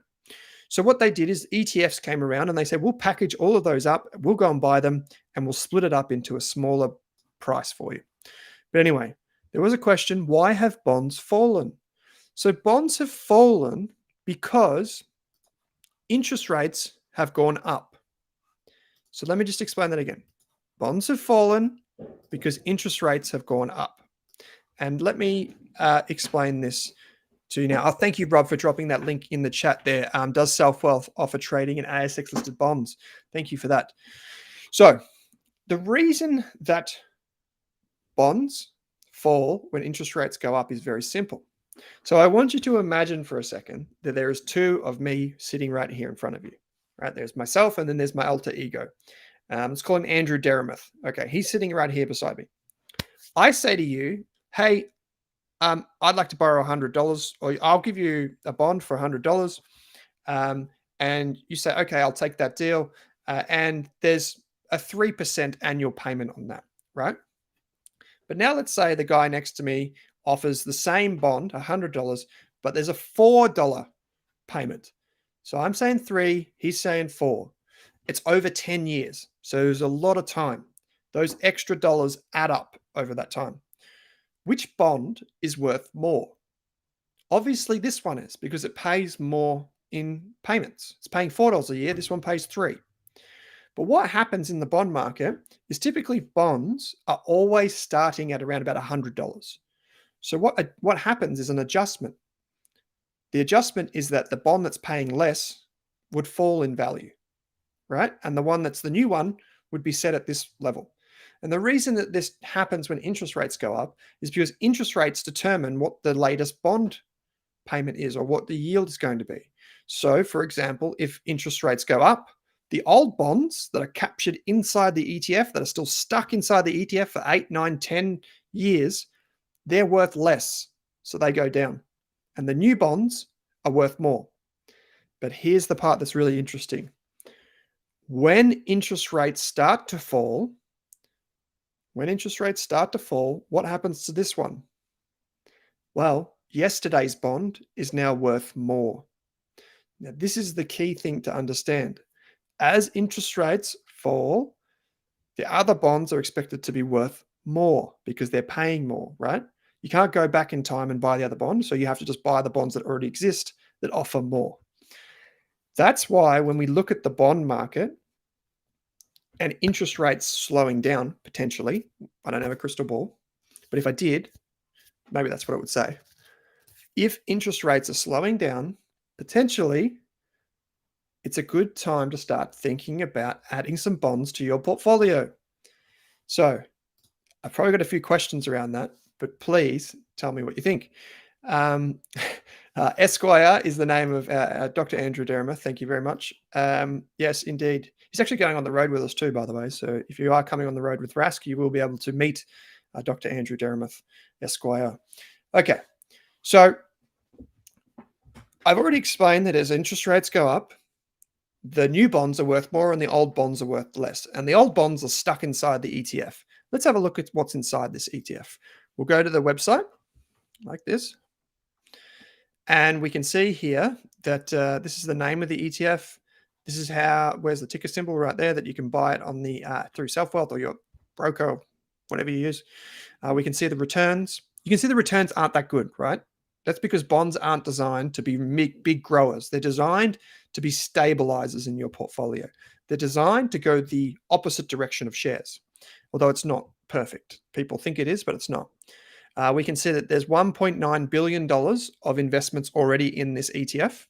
A: So what they did is ETFs came around and they said, we'll package all of those up, we'll go and buy them, and we'll split it up into a smaller price for you. But anyway, there was a question, why have bonds fallen? So bonds have fallen because interest rates have gone up. So let me just explain that again. Bonds have fallen because interest rates have gone up. And let me explain this to you now. Oh, thank you, Rob, for dropping that link in the chat there. Does Selfwealth offer trading in ASX listed bonds? Thank you for that. So the reason that bonds fall when interest rates go up is very simple. So I want you to imagine for a second that there is two of me sitting right here in front of you. Right, there's myself, and then there's my alter ego. Let's call him Andrew Deremuth. Okay, he's sitting right here beside me. I say to you, hey, I'd like to borrow $100, or I'll give you a bond for $100. And you say, okay, I'll take that deal. And there's a 3% annual payment on that, right? But now let's say the guy next to me offers the same bond, $100, but there's a $4 payment. So I'm saying 3, he's saying 4. It's over 10 years. So there's a lot of time. Those extra dollars add up over that time. Which bond is worth more? Obviously, this one is, because it pays more in payments. It's paying $4 a year. This one pays 3. But what happens in the bond market is typically bonds are always starting at around about $100. So what happens is an adjustment. The adjustment is that the bond that's paying less would fall in value, right? And the one that's the new one would be set at this level. And the reason that this happens when interest rates go up is because interest rates determine what the latest bond payment is, or what the yield is going to be. So, for example, if interest rates go up, the old bonds that are captured inside the ETF, that are still stuck inside the ETF for 8, 9, 10 years, they're worth less. So they go down. And the new bonds are worth more. But here's the part that's really interesting. When interest rates start to fall, what happens to this one? Well, yesterday's bond is now worth more. Now, this is the key thing to understand. As interest rates fall, the other bonds are expected to be worth more because they're paying more, right? You can't go back in time and buy the other bond, so you have to just buy the bonds that already exist that offer more. That's why when we look at the bond market and interest rates slowing down, potentially, I don't have a crystal ball, but if I did, maybe that's what I would say. If interest rates are slowing down, potentially, it's a good time to start thinking about adding some bonds to your portfolio. So I've probably got a few questions around that, but please tell me what you think. Esquire is the name of Dr. Andrew Deremuth. Thank you very much. Yes, indeed. He's actually going on the road with us too, by the way. So if you are coming on the road with Rask, you will be able to meet Dr. Andrew Deremuth, Esquire. Okay, so I've already explained that as interest rates go up, the new bonds are worth more and the old bonds are worth less. And the old bonds are stuck inside the ETF. Let's have a look at what's inside this ETF. We'll go to the website like this. And we can see here that this is the name of the ETF. This is where's the ticker symbol right there, that you can buy it on the through Selfwealth or your broker, or whatever you use. We can see the returns. You can see the returns aren't that good, right? That's because bonds aren't designed to be big growers. They're designed to be stabilizers in your portfolio. They're designed to go the opposite direction of shares, although it's not perfect. People think it is, but it's not. We can see that there's $1.9 billion of investments already in this ETF.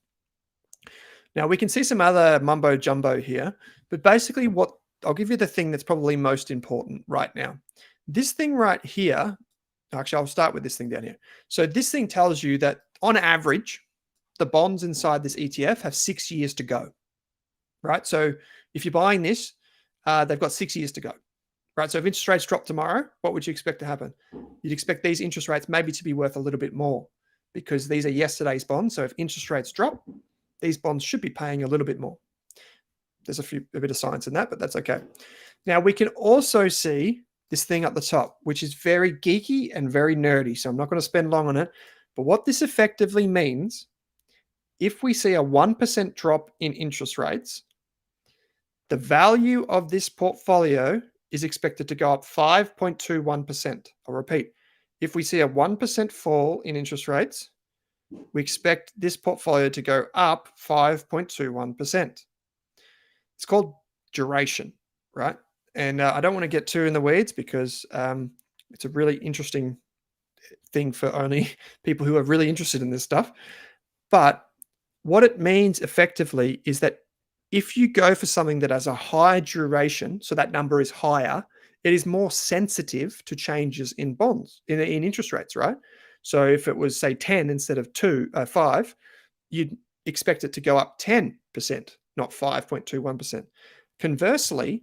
A: Now, we can see some other mumbo jumbo here, but basically I'll give you the thing that's probably most important right now. This thing right here, actually, I'll start with this thing down here. So this thing tells you that on average, the bonds inside this ETF have 6 years to go, right? So if you're buying this, they've got 6 years to go, right? So if interest rates drop tomorrow, what would you expect to happen? You'd expect these interest rates maybe to be worth a little bit more because these are yesterday's bonds. So if interest rates drop, these bonds should be paying a little bit more. There's a bit of science in that, but that's okay. Now we can also see this thing at the top, which is very geeky and very nerdy. So I'm not going to spend long on it. But what this effectively means, if we see a 1% drop in interest rates, the value of this portfolio is expected to go up 5.21%. I'll repeat. If we see a 1% fall in interest rates, we expect this portfolio to go up 5.21%. It's called duration, right? And I don't want to get too in the weeds because it's a really interesting thing for only people who are really interested in this stuff. But what it means effectively is that if you go for something that has a high duration, so that number is higher, it is more sensitive to changes in bonds, in interest rates, right? So if it was, say, 10 instead of 5, you'd expect it to go up 10%, not 5.21%. Conversely,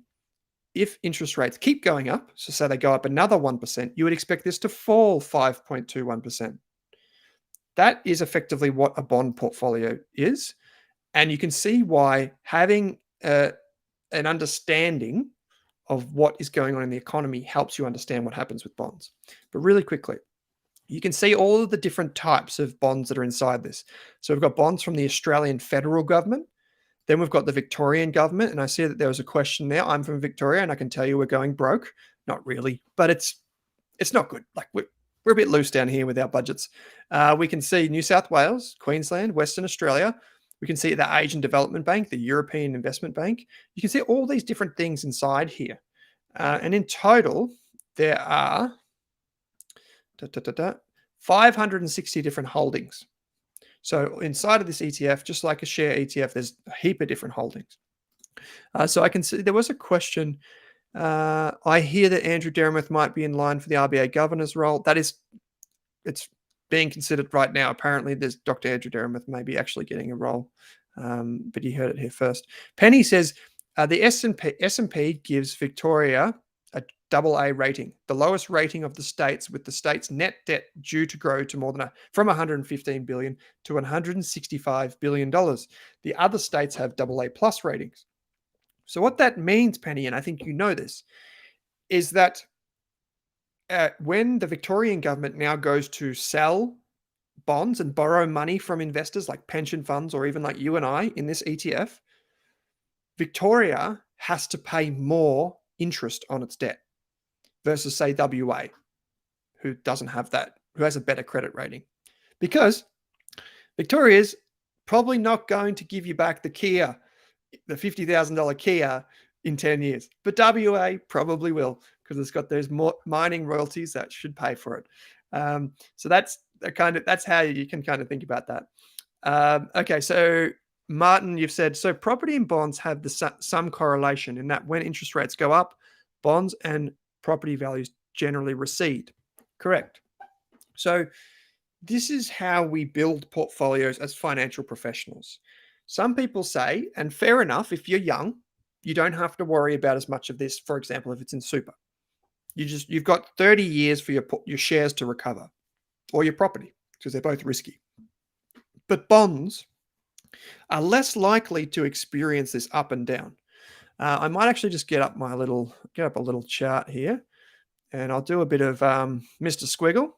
A: if interest rates keep going up, so say they go up another 1%, you would expect this to fall 5.21%. That is effectively what a bond portfolio is. And you can see why having an understanding of what is going on in the economy helps you understand what happens with bonds. But really quickly, you can see all of the different types of bonds that are inside this. So we've got bonds from the Australian federal government. Then we've got the Victorian government. And I see that there was a question there. I'm from Victoria and I can tell you we're going broke. Not really, but it's not good. Like we're a bit loose down here with our budgets. We can see New South Wales, Queensland, Western Australia. We can see the Asian Development Bank, the European Investment Bank. You can see all these different things inside here. And in total, there are 560 different holdings. So inside of this ETF, just like a share ETF, there's a heap of different holdings. So I can see there was a question. I hear that Andrew Dermouth might be in line for the RBA governor's role. It's being considered right now. Apparently, there's Dr. Andrew Dermouth may be actually getting a role, but you heard it here first. Penny says the S&P gives Victoria a AA rating, the lowest rating of the states, with the state's net debt due to grow to from 115 billion to 165 billion dollars. The other states have AA plus ratings. So what that means, Penny, and I think you know this, is that when the Victorian government now goes to sell bonds and borrow money from investors like pension funds or even like you and I in this ETF, Victoria has to pay more interest on its debt versus, say, WA, who doesn't have that, who has a better credit rating. Because Victoria's probably not going to give you back the Kia, the $50,000 Kia in 10 years. But WA probably will because it's got those mining royalties that should pay for it. So that's how you can kind of think about that. Okay, so Martin, you've said, so property and bonds have some correlation in that when interest rates go up, bonds and property values generally recede. Correct. So this is how we build portfolios as financial professionals. Some people say, and fair enough, if you're young, you don't have to worry about as much of this. For example, if it's in super, you've got 30 years for your shares to recover, or your property, because they're both risky. But bonds are less likely to experience this up and down. I might actually just get up a little chart here, and I'll do a bit of Mr. Squiggle,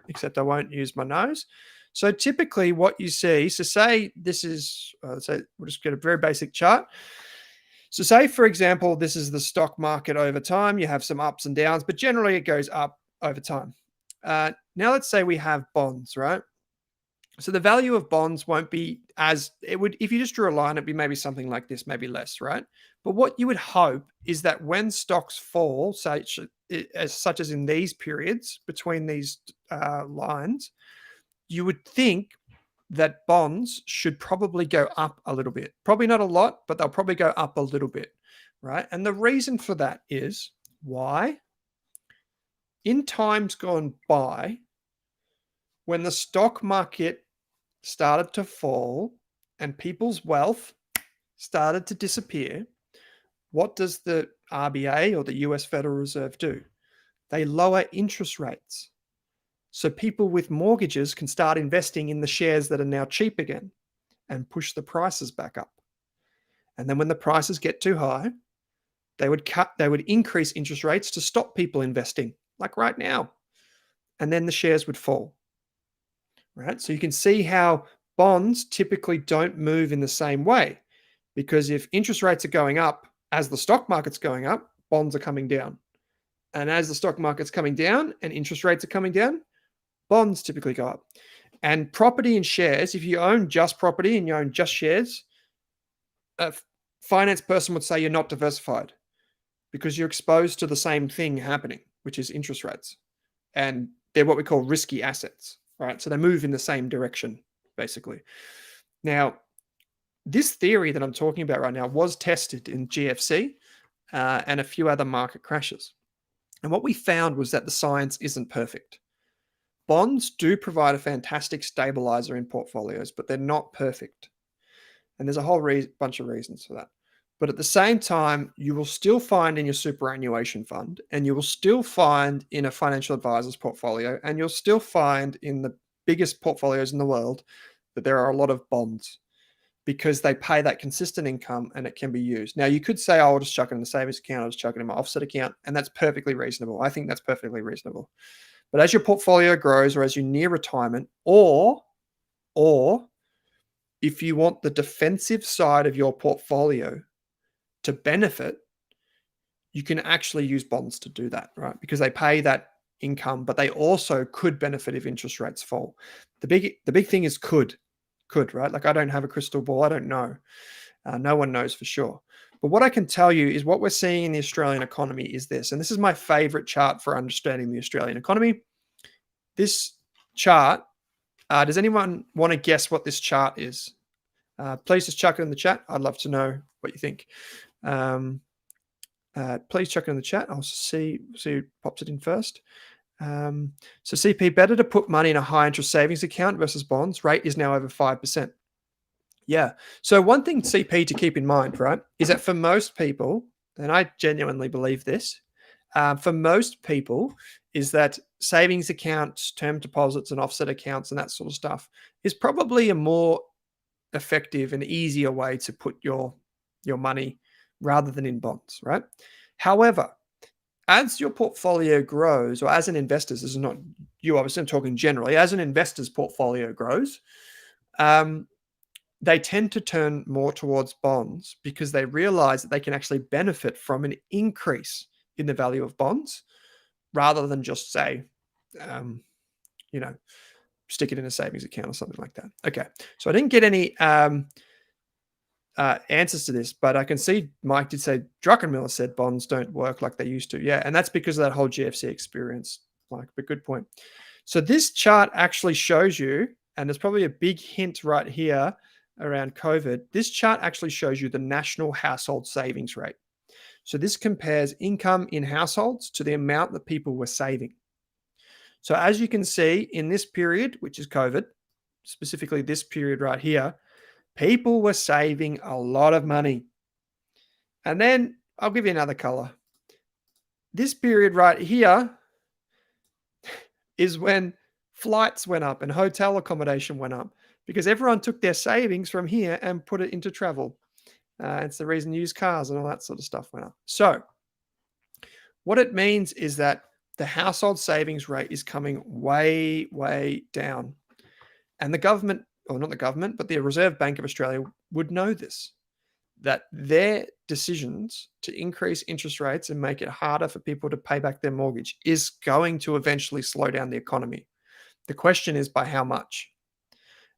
A: except I won't use my nose. So typically what you see, so say this is, so we'll just get a very basic chart. So say, for example, this is the stock market over time. You have some ups and downs, but generally it goes up over time. Now let's say we have bonds, right? So the value of bonds won't be if you just drew a line, it'd be maybe something like this, maybe less, right? But what you would hope is that when stocks fall, such as in these periods between these lines, you would think that bonds should probably go up a little bit. Probably not a lot, but they'll probably go up a little bit, right? And the reason for that is why? In times gone by, when the stock market started to fall and people's wealth started to disappear, what does the RBA or the US Federal Reserve do? They lower interest rates. So people with mortgages can start investing in the shares that are now cheap again and push the prices back up. And then when the prices get too high, they would increase interest rates to stop people investing, like right now. And then the shares would fall. Right? So you can see how bonds typically don't move in the same way, because if interest rates are going up as the stock market's going up, bonds are coming down. And as the stock market's coming down and interest rates are coming down, bonds typically go up. And property and shares, if you own just property and you own just shares, a finance person would say you're not diversified. because you're exposed to the same thing happening, which is interest rates. And they're what we call risky assets, right? So they move in the same direction, basically. Now, this theory that I'm talking about right now was tested in GFC and a few other market crashes. And what we found was that the science isn't perfect. Bonds do provide a fantastic stabilizer in portfolios, but they're not perfect. And there's a whole bunch of reasons for that. But at the same time, you will still find in your superannuation fund, and you will still find in a financial advisor's portfolio, and you'll still find in the biggest portfolios in the world that there are a lot of bonds because they pay that consistent income and it can be used. Now, you could say, oh, I'll just chuck it in the savings account, I'll just chuck it in my offset account, and that's perfectly reasonable. I think that's perfectly reasonable. But as your portfolio grows or as you near retirement, or if you want the defensive side of your portfolio to benefit, you can actually use bonds to do that, right? Because they pay that income, but they also could benefit if interest rates fall. The big thing is could, right? Like I don't have a crystal ball. I don't know. No one knows for sure. But what I can tell you is what we're seeing in the Australian economy is this, and this is my favorite chart for understanding the Australian economy. This chart, does anyone want to guess what this chart is? Please just chuck it in the chat. I'd love to know what you think. Please chuck it in the chat. I'll see who pops it in first. So CP, better to put money in a high interest savings account versus bonds. Rate is now over 5%. Yeah. So one thing, CP, to keep in mind, right, is that for most people, and I genuinely believe this, for most people, is that savings accounts, term deposits, and offset accounts and that sort of stuff is probably a more effective and easier way to put your money rather than in bonds, right? However, as your portfolio grows, or as an investor, this is not you, obviously, I'm talking generally, as an investor's portfolio grows, they tend to turn more towards bonds because they realize that they can actually benefit from an increase in the value of bonds rather than just say, stick it in a savings account or something like that. Okay, so I didn't get any answers to this, but I can see Mike did say Druckenmiller said bonds don't work like they used to. Yeah, and that's because of that whole GFC experience, Mike, but good point. So this chart actually shows you, and there's probably a big hint right here around COVID. This chart actually shows you the national household savings rate. So this compares income in households to the amount that people were saving. So as you can see in this period, which is COVID, specifically this period right here, people were saving a lot of money. And then I'll give you another color. This period right here is when flights went up and hotel accommodation went up because everyone took their savings from here and put it into travel. It's the reason used cars and all that sort of stuff went up. So what it means is that the household savings rate is coming way, way down. And the government, or not the government, but the Reserve Bank of Australia would know this, that their decisions to increase interest rates and make it harder for people to pay back their mortgage is going to eventually slow down the economy. The question is by how much?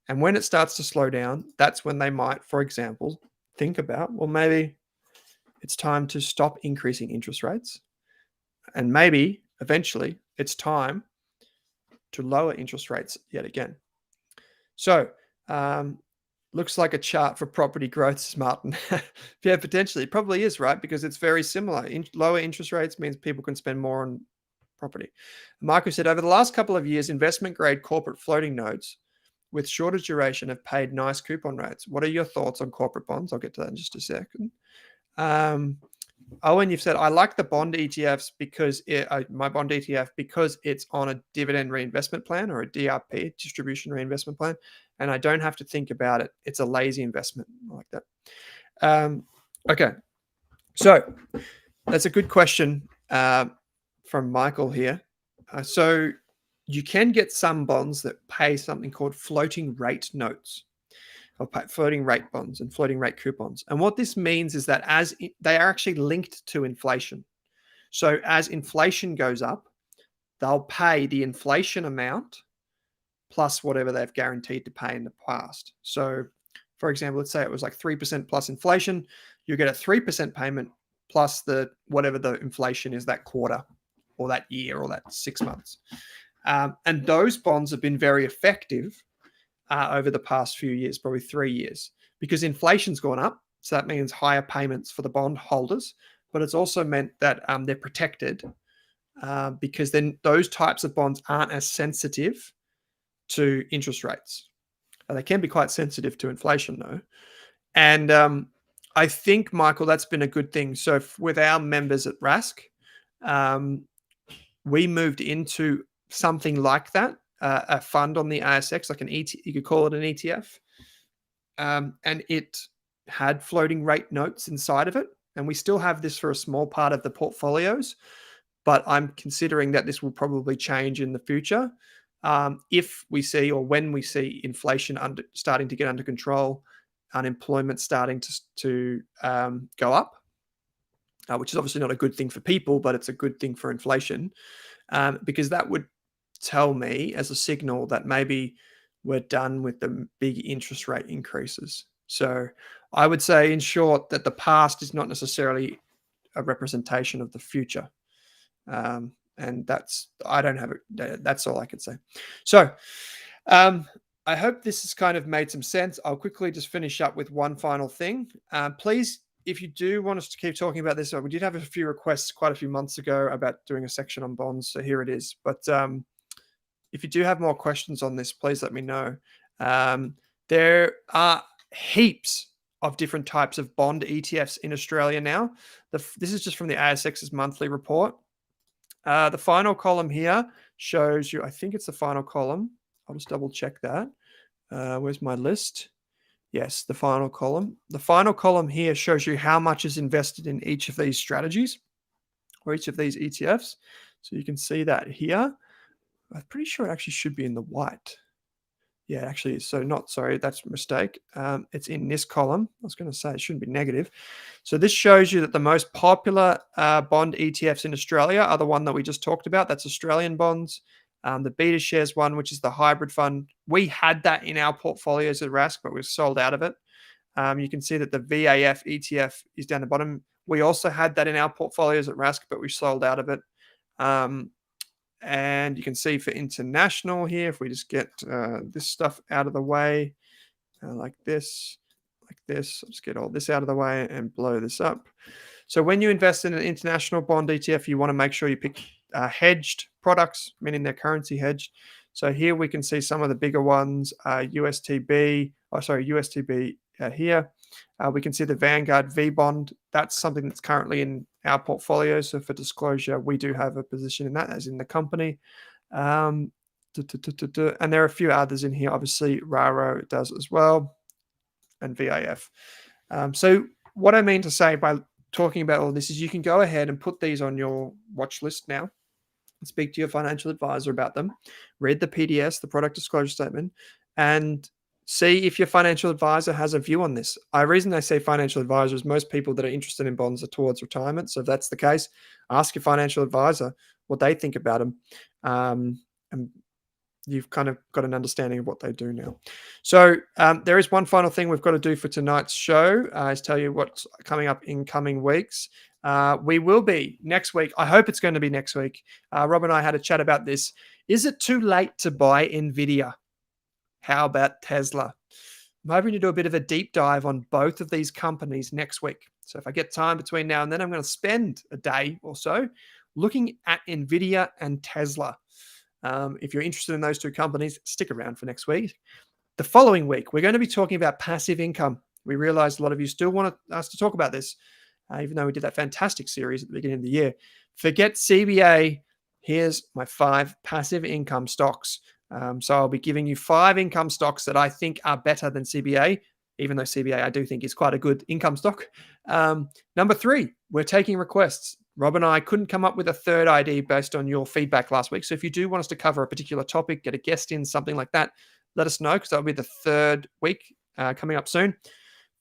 A: And when it starts to slow down, that's when they might, for example, think about, well, maybe it's time to stop increasing interest rates. And maybe eventually it's time to lower interest rates yet again. So, looks like a chart for property growth, Martin. Yeah, potentially. It probably is, right? Because it's very similar. Lower interest rates means people can spend more on property. Marco said, over the last couple of years, investment-grade corporate floating notes with shorter duration have paid nice coupon rates. What are your thoughts on corporate bonds? I'll get to that in just a second. Owen, you've said, I like the bond ETFs because my bond ETF because it's on a dividend reinvestment plan or a DRP, distribution reinvestment plan, and I don't have to think about it. It's a lazy investment. I like that. Okay. So that's a good question from Michael here. So you can get some bonds that pay something called floating rate notes, or floating rate bonds and floating rate coupons. And what this means is that they are actually linked to inflation. So as inflation goes up, they'll pay the inflation amount plus whatever they've guaranteed to pay in the past. So for example, let's say it was like 3% plus inflation, you get a 3% payment plus the whatever the inflation is that quarter or that year or that 6 months. And those bonds have been very effective over the past few years, probably 3 years, because inflation's gone up. So that means higher payments for the bond holders, but it's also meant that they're protected because then those types of bonds aren't as sensitive to interest rates. They can be quite sensitive to inflation, though. And I think, Michael, that's been a good thing. So with our members at Rask, we moved into something like that, a fund on the ASX, like an you could call it an ETF. And it had floating rate notes inside of it. And we still have this for a small part of the portfolios, but I'm considering that this will probably change in the future. If we see, or when we see inflation starting to get under control, unemployment starting to go up, which is obviously not a good thing for people, but it's a good thing for inflation, because that would tell me as a signal that maybe we're done with the big interest rate increases. So I would say, in short, that the past is not necessarily a representation of the future. And that's all I can say. So I hope this has kind of made some sense. I'll quickly just finish up with one final thing. Please, if you do want us to keep talking about this, we did have a few requests quite a few months ago about doing a section on bonds. So here it is. But if you do have more questions on this, please let me know. There are heaps of different types of bond ETFs in Australia now. This is just from the ASX's monthly report. The final column here shows you, I think it's the final column. I'll just double check that. Where's my list? Yes, the final column. The final column here shows you how much is invested in each of these strategies or each of these ETFs. So you can see that here. I'm pretty sure it actually should be in the white. Yeah, it actually is. So that's a mistake. It's in this column. I was going to say it shouldn't be negative. So this shows you that the most popular bond ETFs in Australia are the one that we just talked about. That's Australian bonds. The Beta Shares one, which is the hybrid fund. We had that in our portfolios at Rask, but we've sold out of it. You can see that the VAF ETF is down the bottom. We also had that in our portfolios at Rask, but we sold out of it. And you can see for international here, if we just get this stuff out of the way, like this, I'll just get all this out of the way and blow this up. So when you invest in an international bond ETF, you want to make sure you pick hedged products, meaning they're currency hedged. So here we can see some of the bigger ones, USTB here. We can see the Vanguard V bond. That's something that's currently in our portfolio. So for disclosure, we do have a position in that, as in the company. And there are a few others in here. Obviously, Raro does as well, and VAF. So what I mean to say by talking about all this is you can go ahead and put these on your watch list now. Speak to your financial advisor about them. Read the PDS, the product disclosure statement, and see if your financial advisor has a view on this. The reason I say financial advisor is most people that are interested in bonds are towards retirement. So if that's the case, ask your financial advisor what they think about them. And you've kind of got an understanding of what they do now. So there is one final thing we've got to do for tonight's show, is tell you what's coming up in coming weeks. We will be next week. I hope it's going to be next week. Rob and I had a chat about this. Is it too late to buy NVIDIA? How about Tesla? I'm hoping to do a bit of a deep dive on both of these companies next week. So if I get time between now and then, I'm going to spend a day or so looking at NVIDIA and Tesla. If you're interested in those two companies, stick around for next week. The following week, we're going to be talking about passive income. We realized a lot of you still want us to talk about this, even though we did that fantastic series at the beginning of the year. Forget CBA. Here's my 5 passive income stocks. So I'll be giving you 5 income stocks that I think are better than CBA, even though CBA I do think is quite a good income stock. Number 3, we're taking requests. Rob and I couldn't come up with a third ID based on your feedback last week. So if you do want us to cover a particular topic, get a guest in, something like that, let us know, because that'll be the 3rd week coming up soon.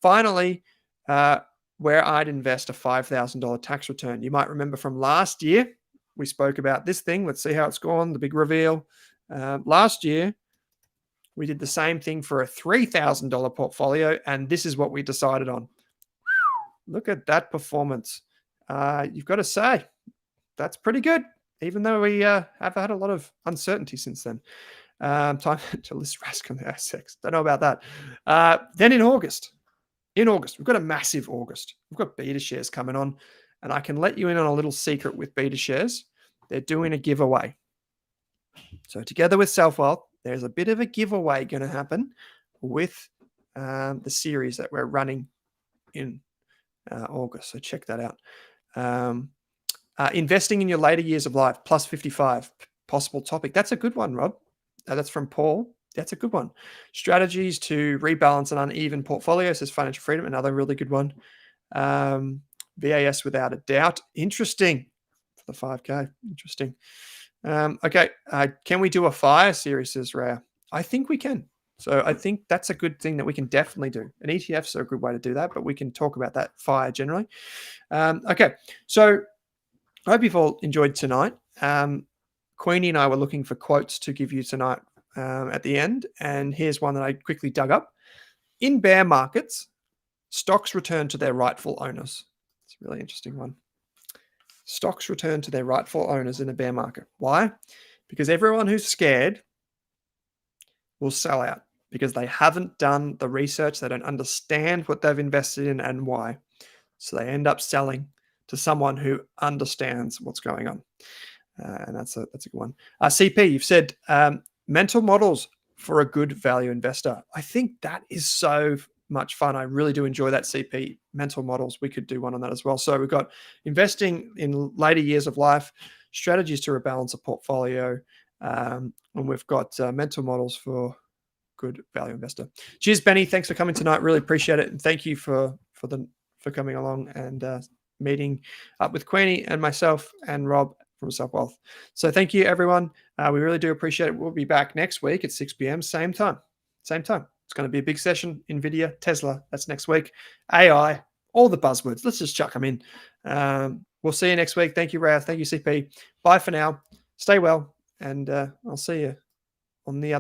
A: Finally, where I'd invest a $5,000 tax return. You might remember from last year, we spoke about this thing. Let's see how it's gone, the big reveal. Last year, we did the same thing for a $3,000 portfolio, and this is what we decided on. Look at that performance. you've got to say that's pretty good, even though we have had a lot of uncertainty since then. Time to list Rask on the ASX. Don't know about that. Then in August, we've got a massive August. We've got beta shares coming on, and I can let you in on a little secret with beta shares. They're doing a giveaway. So together with Selfwealth, there's a bit of a giveaway going to happen with the series that we're running in August. So check that out. Investing in your later years of life, plus 55, possible topic. That's a good one, Rob. That's from Paul. That's a good one. Strategies to rebalance an uneven portfolio, says Financial Freedom. Another really good one. VAS without a doubt. Interesting for the 5K. Interesting. Okay. Can we do a fire series, says Rhea? I think we can. So I think that's a good thing that we can definitely do. And ETFs are a good way to do that, but we can talk about that fire generally. Okay. So I hope you've all enjoyed tonight. Queenie and I were looking for quotes to give you tonight at the end. And here's one that I quickly dug up. In bear markets, stocks return to their rightful owners. It's a really interesting one. Stocks return to their rightful owners in a bear market. Why? Because everyone who's scared will sell out because they haven't done the research. They don't understand what they've invested in and why. So they end up selling to someone who understands what's going on. And that's a good one. CP, you've said mental models for a good value investor. I think that is so much fun. I really do enjoy that, CP. Mental models, we could do one on that as well. So we've got investing in later years of life, strategies to rebalance a portfolio, and we've got mental models for good value investor. Cheers, Benny. Thanks for coming tonight. Really appreciate it. And thank you for coming along and meeting up with Queenie and myself and Rob from Selfwealth. So thank you, everyone. We really do appreciate it. We'll be back next week at 6 p.m. Same time. It's going to be a big session. NVIDIA, Tesla, that's next week. AI, all the buzzwords. Let's just chuck them in. We'll see you next week. Thank you, Ralph. Thank you, CP. Bye for now. Stay well, and I'll see you on the other